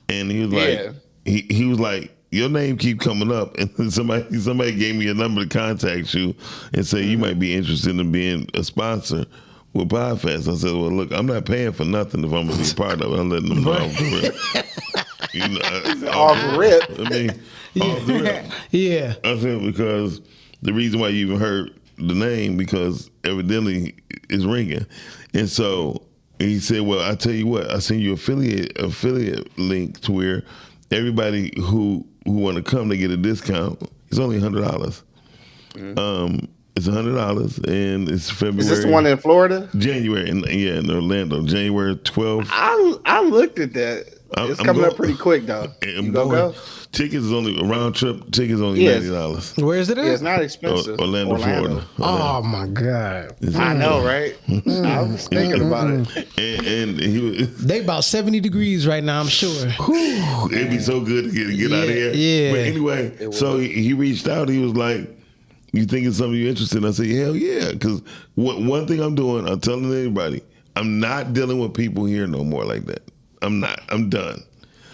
And he was like, he was like, your name keep coming up, and somebody gave me a number to contact you and say you might be interested in being a sponsor with Podfest. I said, well, look, I'm not paying for nothing if I'm gonna be part of it. I'm letting them know off the rip. You know, off the rip. I mean, off the rip. Yeah. I said because the reason why you even heard the name because evidently it's ringing, and so he said, well, I tell you what, I send you affiliate link to where everybody who want to come, they get a discount. It's only $100. It's $100, and it's February. Is this the one in Florida? January, in Orlando, January 12th. I looked at that. It's coming up pretty quick though. You gonna go? Tickets is only a round trip. Tickets only $90. Where is it at? Yeah, it's not expensive. Orlando, Florida. Oh my God! I know, right? I was thinking about it. And he was, they about 70 degrees right now. I'm sure. It'd be so good to get out of here. Yeah. But anyway, so he reached out. He was like, "You think it's something you're interested in?" I said, "Hell yeah!" Because one thing I'm doing, I'm telling anybody, I'm not dealing with people here no more like that. I'm not. I'm done.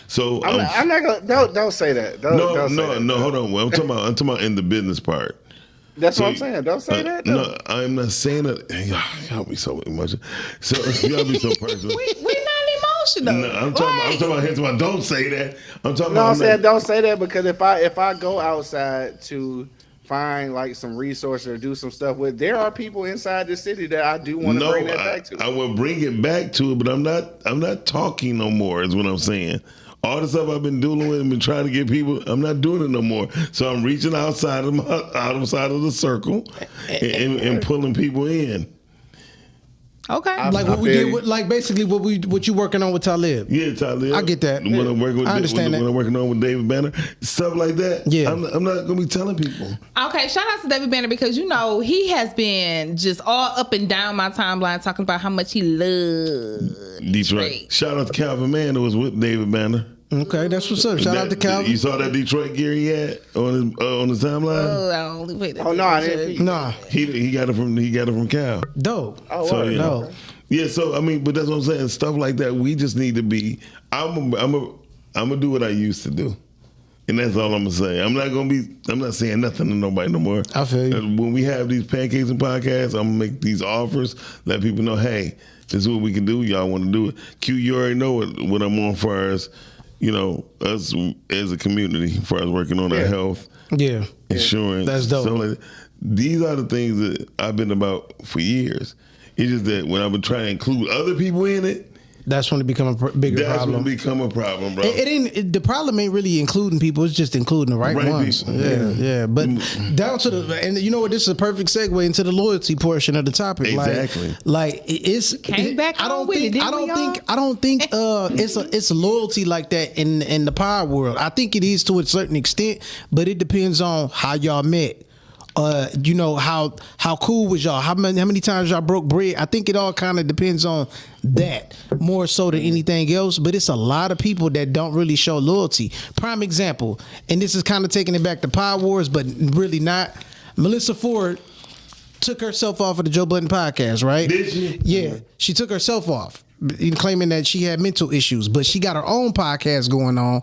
So I'm not gonna. Don't say that. Don't say that. No. Hold on. Well, I'm talking about in the business part. That's what I'm saying. Don't say that. Though. No, I'm not saying that. Y'all be so emotional. So y'all be so personal. We're not emotional. No, I'm talking about him. Don't say that. I'm talking no, about. I'm saying don't say that because if I go outside to find like some resources or do some stuff with, there are people inside the city that I do want to bring that back to. I will bring it back to it, but I'm not talking no more. Is what I'm saying. All the stuff I've been dealing with and been trying to get people, I'm not doing it no more. So I'm reaching outside of the circle and pulling people in. Okay. Like what we did with, like basically what you working on with Talib. Yeah, Talib. I get that. When I'm working with, I understand that. When I'm working on with David Banner, stuff like that. Yeah. I'm not going to be telling people. Okay, shout out to David Banner because he has been just all up and down my timeline talking about how much he loves Detroit. Shout out to Calvin Mann who was with David Banner. Okay, that's what's up. Shout out to Calvin. You saw that Detroit gear he had on his timeline? No, I didn't. Nah. He got it from Cal. Dope. Oh, so, yeah. Dope. Yeah, so I mean, but that's what I'm saying. Stuff like that, we just need to be. I'm gonna do what I used to do, and that's all I'm gonna say. I'm not saying nothing to nobody no more. I feel you. When we have these pancakes and podcasts, I'm gonna make these offers, let people know, hey, this is what we can do. Y'all want to do it? Q, you already know what I'm on for us. You know, us as a community, for us working on our health, insurance. That's dope. So like, these are the things that I've been about for years. It's just that when I've been trying to include other people in it, that's when it become a bigger problem. That's when it become a problem, bro. The problem ain't really including people; it's just including the right ones. People. Yeah. But down to and you know what? This is a perfect segue into the loyalty portion of the topic. Exactly. Like it's. Came back. I don't think it's loyalty like that in the power world. I think it is to a certain extent, but it depends on how y'all met. You know how cool was y'all? How many times y'all broke bread? I think it all kind of depends on that more so than anything else. But it's a lot of people that don't really show loyalty. Prime example, and this is kind of taking it back to Power Wars, but really not. Melissa Ford took herself off of the Joe Budden podcast, right? Did she? Yeah, she took herself off, claiming that she had mental issues. But she got her own podcast going on,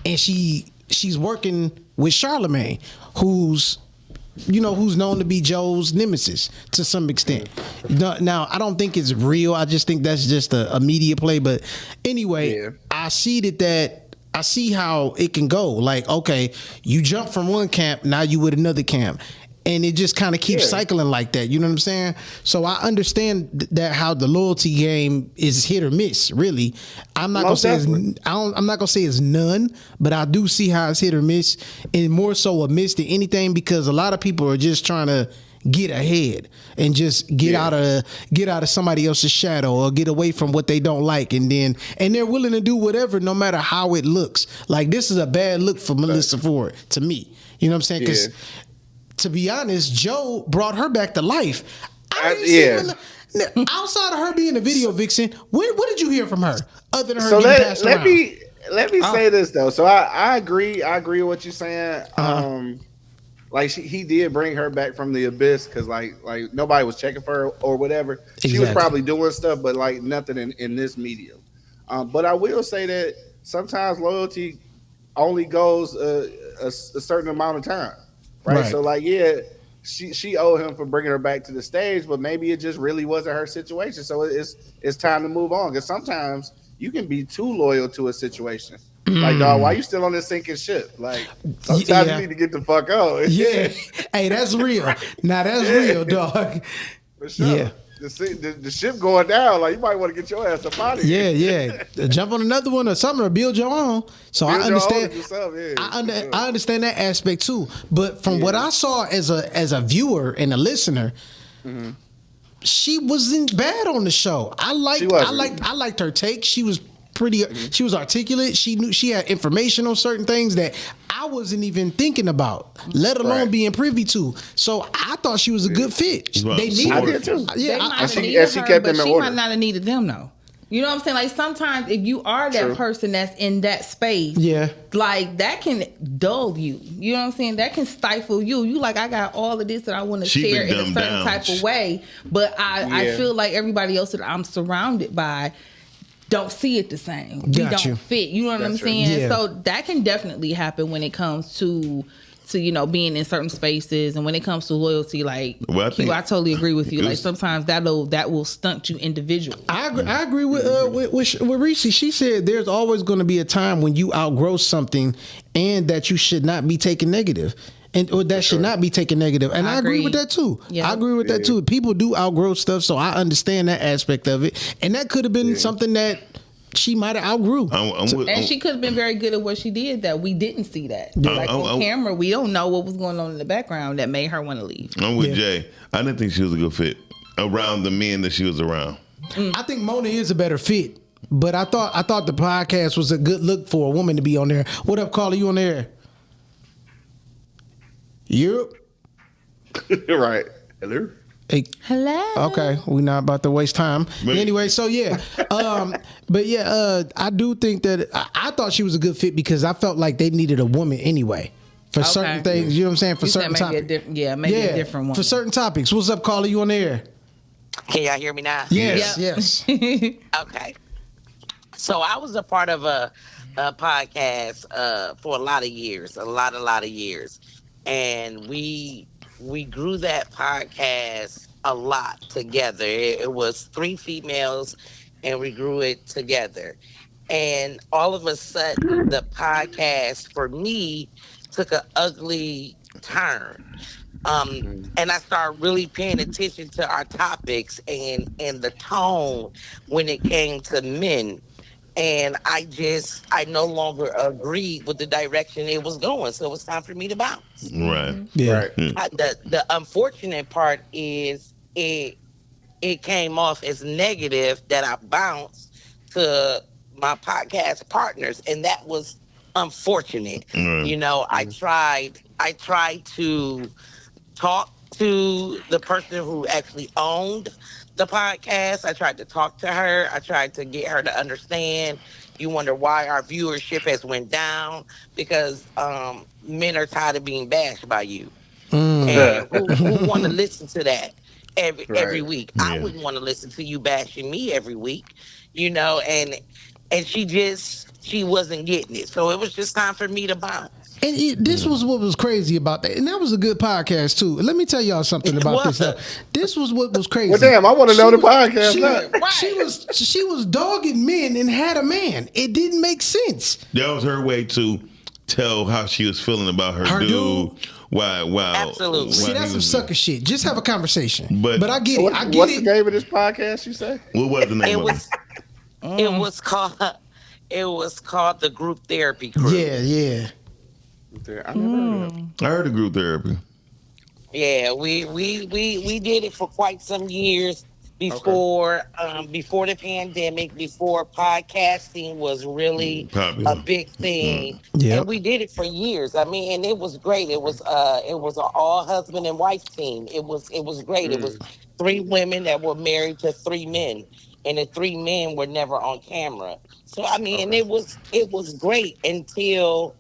and she's working with Charlemagne, who's known to be Joe's nemesis to some extent. Now, I don't think it's real. I just think that's just a media play. But anyway, I see that I see how it can go. Like, okay, you jump from one camp, now you with another camp. And it just kind of keeps cycling like that. You know what I'm saying? So I understand that how the loyalty game is hit or miss. Really, I'm not gonna say it's none, but I do see how it's hit or miss, and more so a miss than anything because a lot of people are just trying to get ahead and just get out of somebody else's shadow or get away from what they don't like, and they're willing to do whatever no matter how it looks. Like, this is a bad look for Melissa Ford to me. You know what I'm saying? Because to be honest, Joe brought her back to life. Outside of her being a video vixen, what did you hear from her other than her getting passed around? Let me say this though. So I agree with what you're saying. Like he did bring her back from the abyss because like nobody was checking for her or whatever. Exactly. She was probably doing stuff, but like nothing in this medium. But I will say that sometimes loyalty only goes a certain amount of time, right? So like she owed him for bringing her back to the stage, but maybe it just really wasn't her situation. So it's time to move on, because sometimes you can be too loyal to a situation. Like, dog, why you still on this sinking ship? Like, sometimes you need to get the fuck out. Hey, that's real. Now that's real, dog. For sure. Yeah. The ship going down. Like, you might want to get your ass up out of here. Jump on another one or something, or build your own. So I understand. I understand that aspect too. But from what I saw as a viewer and a listener, she wasn't bad on the show. I liked her take. She was pretty. She was articulate. She knew she had information on certain things that I wasn't even thinking about, let alone being privy to. So I thought she was a good fit. They needed her too. She kept them in order. She might not have needed them though. You know what I'm saying? Like, sometimes if you are that person that's in that space, like, that can dull you. You know what I'm saying? That can stifle you. You like, I got all of this that I want to share in a certain type of way, but I feel like everybody else that I'm surrounded by don't see it the same. We don't fit. You know what I'm saying? Yeah. So that can definitely happen when it comes to being in certain spaces, and when it comes to loyalty, like, I totally agree with you. Like, sometimes that will stunt you individually. I agree with Reese. She said there's always going to be a time when you outgrow something, and that you should not be taken negative. Or that should not be taken negative. And I agree with that too. Yep. I agree with that too. People do outgrow stuff, so I understand that aspect of it. And that could have been something that she might have outgrew. And she could have been very good at what she did that we didn't see that. Like, on camera, we don't know what was going on in the background that made her want to leave. I'm with Jay. I didn't think she was a good fit around the men that she was around. I think Mona is a better fit. But I thought the podcast was a good look for a woman to be on there. What up, Carla? You on there? You right. Hello. Hey. Hello. Okay, we're not about to waste time. Anyway, so I do think that I thought she was a good fit because I felt like they needed a woman anyway for certain things. You know what I'm saying? For certain topics. Maybe a different one. For certain topics. What's up, Carla? You on the air? Can y'all hear me now? Yes. Okay. So I was a part of a podcast for a lot of years, a lot of years. And we grew that podcast a lot together. It was 3 females, and we grew it together. And all of a sudden, the podcast for me took an ugly turn. And I started really paying attention to our topics and the tone when it came to men. And I no longer agreed with the direction it was going. So it was time for me to bounce. Right. Yeah. Right. The unfortunate part is it came off as negative that I bounced to my podcast partners. And that was unfortunate. Right. You know, I tried to talk to the person who actually owned the podcast. I tried to talk to her. I tried to get her to understand. You wonder why our viewership has went down, because men are tired of being bashed by you. And who want to listen to that every week? Yeah. I wouldn't want to listen to you bashing me every week, you know. And she wasn't getting it, so it was just time for me to bounce. And this was what was crazy about that. And that was a good podcast, too. Let me tell y'all something about this stuff. This was what was crazy. Well, damn, I want to know the podcast. She was dogging men and had a man. It didn't make sense. That was her way to tell how she was feeling about her dude. Wow. Absolutely. See, that's some sucker shit. Just have a conversation. But I get it. What's the name of this podcast, you say? What was the name of it? It was called the Group Therapy Crew. Yeah. I never heard of it. I heard of group therapy. Yeah, we did it for quite some years Okay. before the pandemic, before podcasting was really a Popular. big thing, and Yep. we did it for years. I mean, and it was great. It was an all husband and wife team. It was great. It was Mm. three women that were married to three men, and the three men were never on camera. So I mean, and Okay. it was great until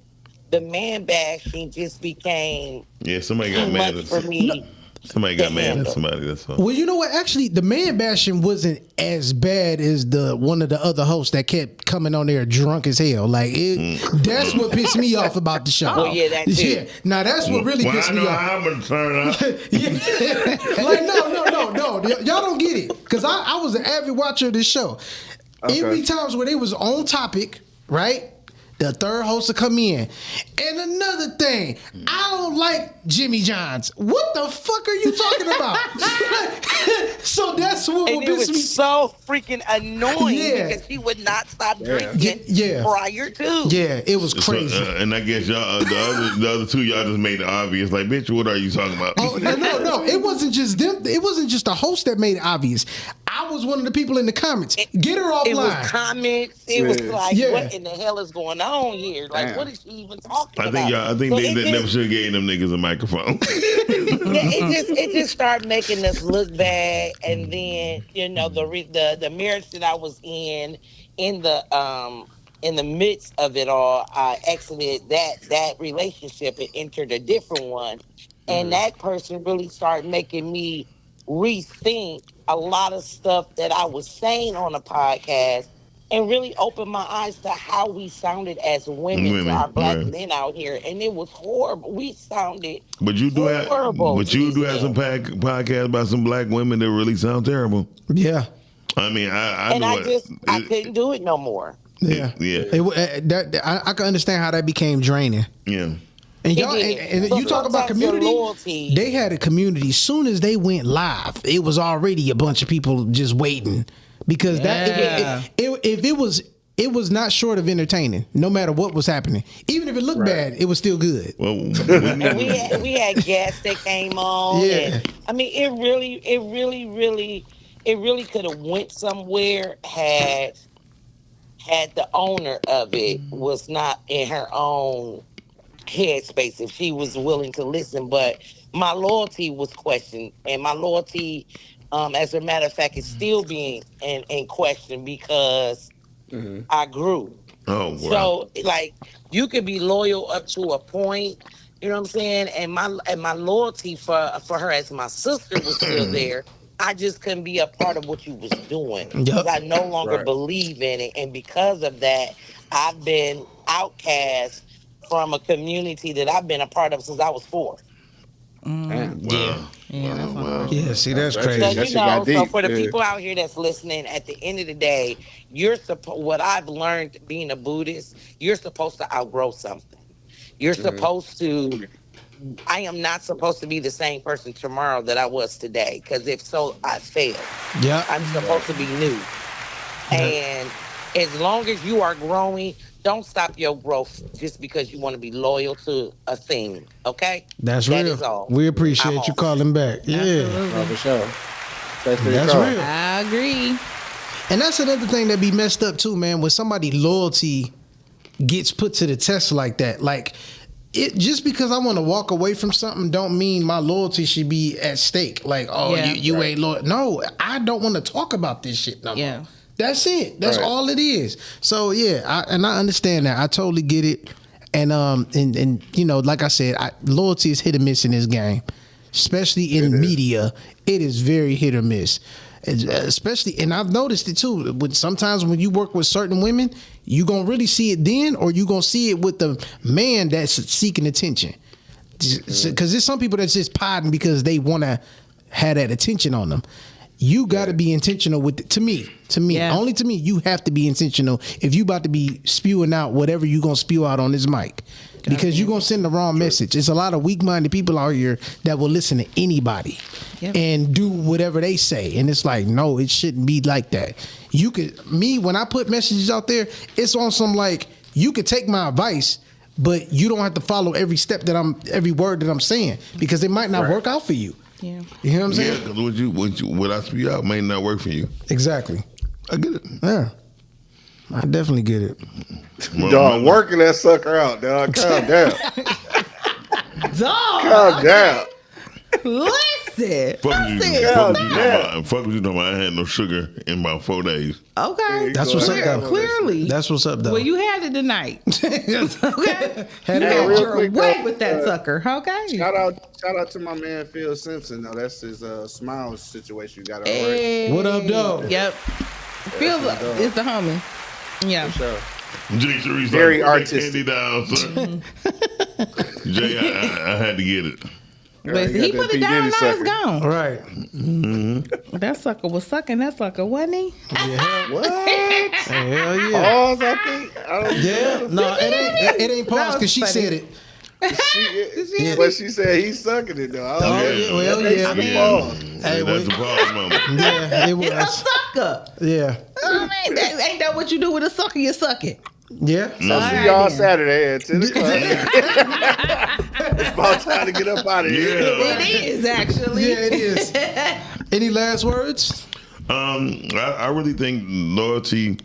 the man bashing just became Yeah, somebody got too mad much at for me somebody to got mad at handle. somebody. That's all. Well, you know what? Actually, the man bashing wasn't as bad as the one of the other hosts that kept coming on there drunk as hell. Like that's what pissed me off about the show. Well, yeah, that too. Yeah, now that's what really Well, pissed I me know off. I'm gonna turn up. Yeah. Like no. Y'all don't get it because I was an avid watcher of this show. Okay. Every times where they was on topic, right? The third host will come in. And another thing, I don't like Jimmy Johns. What the fuck are you talking about? So that's what And will it piss was me. so freaking annoying Yeah. because she would not stop Yeah. drinking Yeah. prior to. Yeah, it was So, crazy. and I guess y'all, the other two, y'all just made it obvious. Like, bitch, what are you talking about? Oh no! It wasn't just them. It wasn't just the host that made it obvious. I was one of the people in the comments. Get her It was offline. comments. It was Yeah. like, Yeah. what in the hell is going on here? Like, Damn. what is she even talking I about? think y'all. I think So they it never just- should have gave them niggas a microphone. Yeah, it just started making us look bad, and then the marriage that I was in the midst of it all, I exited that relationship and entered a different one, and that person really started making me rethink a lot of stuff that I was saying on the podcast. And really opened my eyes to how we sounded as women to our black right. men out here, and it was horrible. We sounded But you do have. horrible But to you these do have some men. podcasts about some black women that really sound terrible. Yeah, I mean, I And know I couldn't do it no more. yeah. Yeah. I can understand how that became draining. Yeah. And y'all, It and is. So you talk about sometimes your community. loyalty- They had a community. Soon as they went live, it was already a bunch of people just waiting because Yeah. if it was not short of entertaining. No matter what was happening, even if it looked bad, it was still good. Well, And we had guests that came on. Yeah. And, I mean, it really could have went somewhere had the owner of it was not in her own headspace, if she was willing to listen. But my loyalty was questioned, and my loyalty, as a matter of fact, is still being in question because I grew. oh wow. So, like, you could be loyal up to a point, you know what I'm saying? And my loyalty for her as my sister was still there. I just couldn't be a part of what you was doing because I no longer Right. believe in it, and because of that, I've been outcast from a community that I've been a part of since I was 4. Damn. Wow. Yeah, that's Wow. Yeah, see, that's That's crazy. So That shit got so deep, for the yeah. people out here that's listening, at the end of the day, what I've learned being a Buddhist, you're supposed to outgrow something. You're supposed to. I am not supposed to be the same person tomorrow that I was today, because if so, I failed. Yeah, I'm supposed to be new. And as long as you are growing, don't stop your growth just because you want to be loyal to a thing. Okay? that's That real. is all. We appreciate I'm you off. calling back. Yeah, Oh, for sure. Thanks for your that's call. real. I agree. And that's another thing that be messed up too, man. When somebody loyalty gets put to the test like that, like it just because I want to walk away from something, don't mean my loyalty should be at stake. Like, oh, Yeah. you ain't loyal. No, I don't want to talk about this shit no more. Yeah. That's it. That's Right. all it is. So yeah, I understand that. I totally get it. And you know, like I said, loyalty is hit or miss in this game, especially in media. It is very hit or miss. Especially, and I've noticed it too. Sometimes when you work with certain women, you gonna really see it then, or you gonna see it with the man that's seeking attention. Because there's some people that's just podding because they want to have that attention on them. You got to be intentional with it. To me, Yeah. only to me, you have to be intentional if you about to be spewing out whatever you gonna spew out on this mic, because you gonna send the wrong message. There's a lot of weak-minded people out here that will listen to anybody Yep. and do whatever they say, and it's like, no, it shouldn't be like that. When I put messages out there, it's on some like, you could take my advice, but you don't have to follow every word that I'm saying because it might not work out for you. Yeah. You hear what I'm saying? Yeah, because what I speak out may not work for you. Exactly. I get it. Yeah. I definitely get it. Dog, working that sucker out, dog. Calm down. Dog. Calm down. Listen. Fuck you talking about. I had no sugar in about 4 days. Okay. That's what's up, though. Clearly. That's what's up, though. Well, you had it tonight. Okay. Had You it had real your quick, way though, with that sucker. Okay. Shout out to my man Phil Simpson. though. That's his smile situation. You got it all right. Hey. What up, though? Yep. Phil is the homie. Yeah. For sure. Jay Sharice Very like, artistic. Candy down, son. Jay, I had to get it. But he he got put that it down, P. now Diddy it's gone. Right. That sucker was sucking that sucker, wasn't he? Yeah. What? Hell yeah. Pause, I think. I don't Yeah. No, it ain't pause That was because she funny. said it. But she said he's sucking it though. yeah, well, yeah. Hey, that's the pause moment. Yeah, it It's a was. sucker. Yeah. I mean, ain't that what you do with a sucker? You suck it. Yeah. So see y'all Saturday at 10 o'clock. It's about time to get up out of here. Yeah. It is actually. Yeah, it is. Any last words? I really think loyalty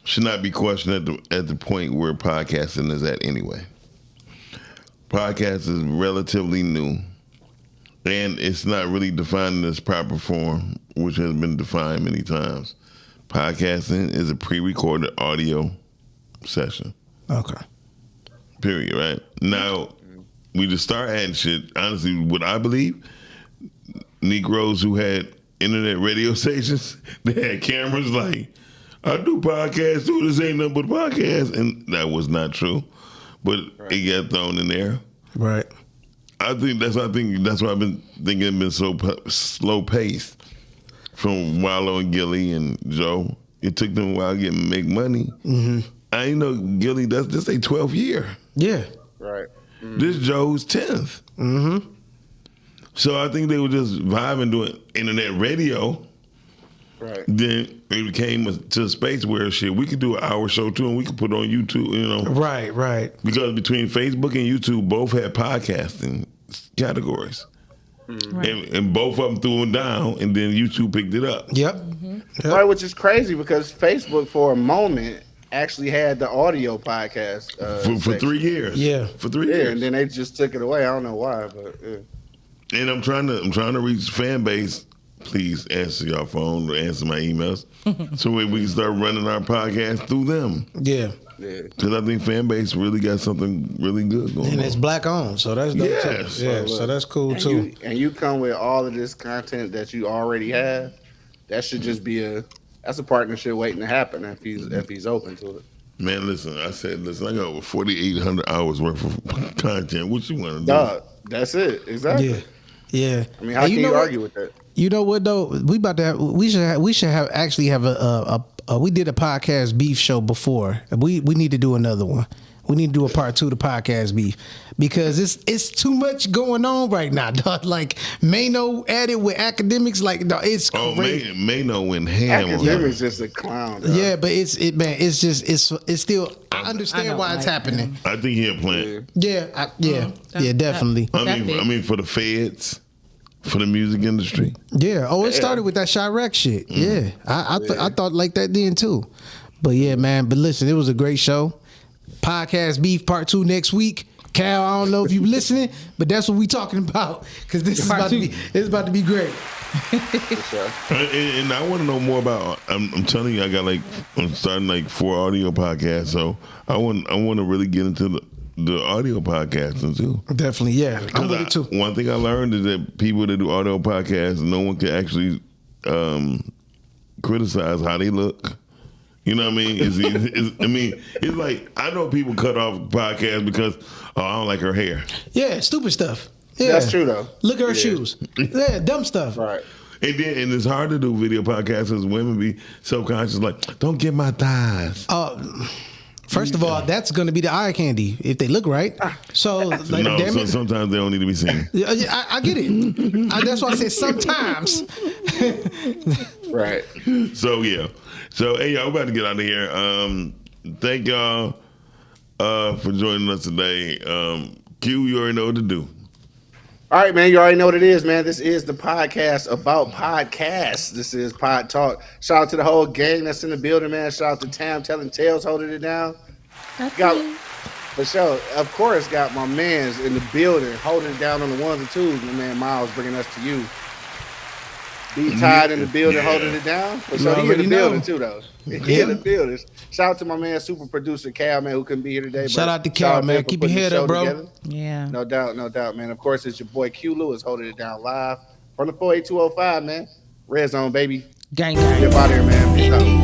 should not be questioned at the point where podcasting is at anyway. Podcast is relatively new, and it's not really defined in its proper form, which has been defined many times. Podcasting is a pre-recorded audio session. Okay. Period, right? Now, we just start adding shit. Honestly, what I believe, Negroes who had internet radio stations, they had cameras like, I do podcasts too, this ain't nothing but a podcast. And that was not true. But it got thrown in there. Right. I think that's why I've been thinking it's been so slow paced from Wallow and Gilly and Joe. It took them a while to make money. Mm-hmm. I ain't know Gilly, this ain't 12th year. Yeah. Right. This Joe's 10th. Mm-hmm. So I think they were just vibing doing internet radio. Right. Then it came to a space where shit, we could do an hour show too, and we could put it on YouTube, you know. Right, right. Because between Facebook and YouTube, both had podcasting categories. Right. And both of them threw them down, and then YouTube picked it up. Yep. Right, which is crazy because Facebook for a moment actually had the audio podcast For 3 years. Yeah. For 3 Yeah, years. and then they just took it away. I don't know why, but And I'm trying to reach fan base. Please answer your phone or answer my emails, so we can start running our podcast through them. Yeah. Because I think fan base really got something really good going And on. it's black owned, so that's dope Yes. too. Yeah, so that's cool too. you come with all of this content that you already have. That should just be that's a partnership waiting to happen if he's open to it. Man, listen, I got over 4,800 hours worth of content. What you want to do? Dog, that's it. Exactly. Yeah. Yeah. I mean, how can you argue with that? You know what though? We should have a we did a podcast beef show before. We need to do another one. We need to do a part 2 to podcast beef because it's too much going on right now, dog. Like Mano added with academics, like dog, it's crazy. Mano went ham on Academics that. just a clown. Dog. Yeah, but it's still. I understand why it's happening. I think he had planned. Yeah, definitely. I mean, for the feds, for the music industry. Yeah. Oh, it started with that Chirac shit. Yeah. I thought like that then too. But yeah, man. But listen, it was a great show. Podcast beef part 2 next week. Cal, I don't know if you listening, but that's what we talking about because this is about to be great. And I want to know more about. I'm telling you, I'm starting like 4 audio podcasts, so I want to really get into the audio podcasting too. Definitely, yeah. I'm with it too. One thing I learned is that people that do audio podcasts, no one can actually criticize how they look. You know what I mean? It's like I know people cut off podcasts because I don't like her hair. Yeah, stupid stuff. Yeah, That's true though. Look at her shoes. Yeah, dumb stuff. Right. And it's hard to do video podcasts as women be subconscious like, don't get my thighs. First of all, that's going to be the eye candy if they look right. So, like, damn it. Sometimes they don't need to be seen. Yeah, I get it. That's why I said sometimes. Right. So yeah. So hey, y'all, we're about to get out of here. Thank y'all. for joining us today. Q, you already know what to do. All right, man. You already know what it is, man. This is the podcast about podcasts. This is Pod Talk. Shout out to the whole gang that's in the building, man. Shout out to Tam telling tales, holding it down. For sure. Of course, got my mans in the building, holding it down on the ones and twos. My man Miles bringing us to you. Be tied in the building, holding it down. For sure, he in the building too, though. He in the building. Shout out to my man, super producer Cal, man, who couldn't be here today. Shout out to Cal, man. Keep your head up, bro. Together. Yeah. No doubt, man. Of course, it's your boy Q Lewis holding it down live from the 48205, man. Red Zone, baby. Gang. Get out here, man. Peace out.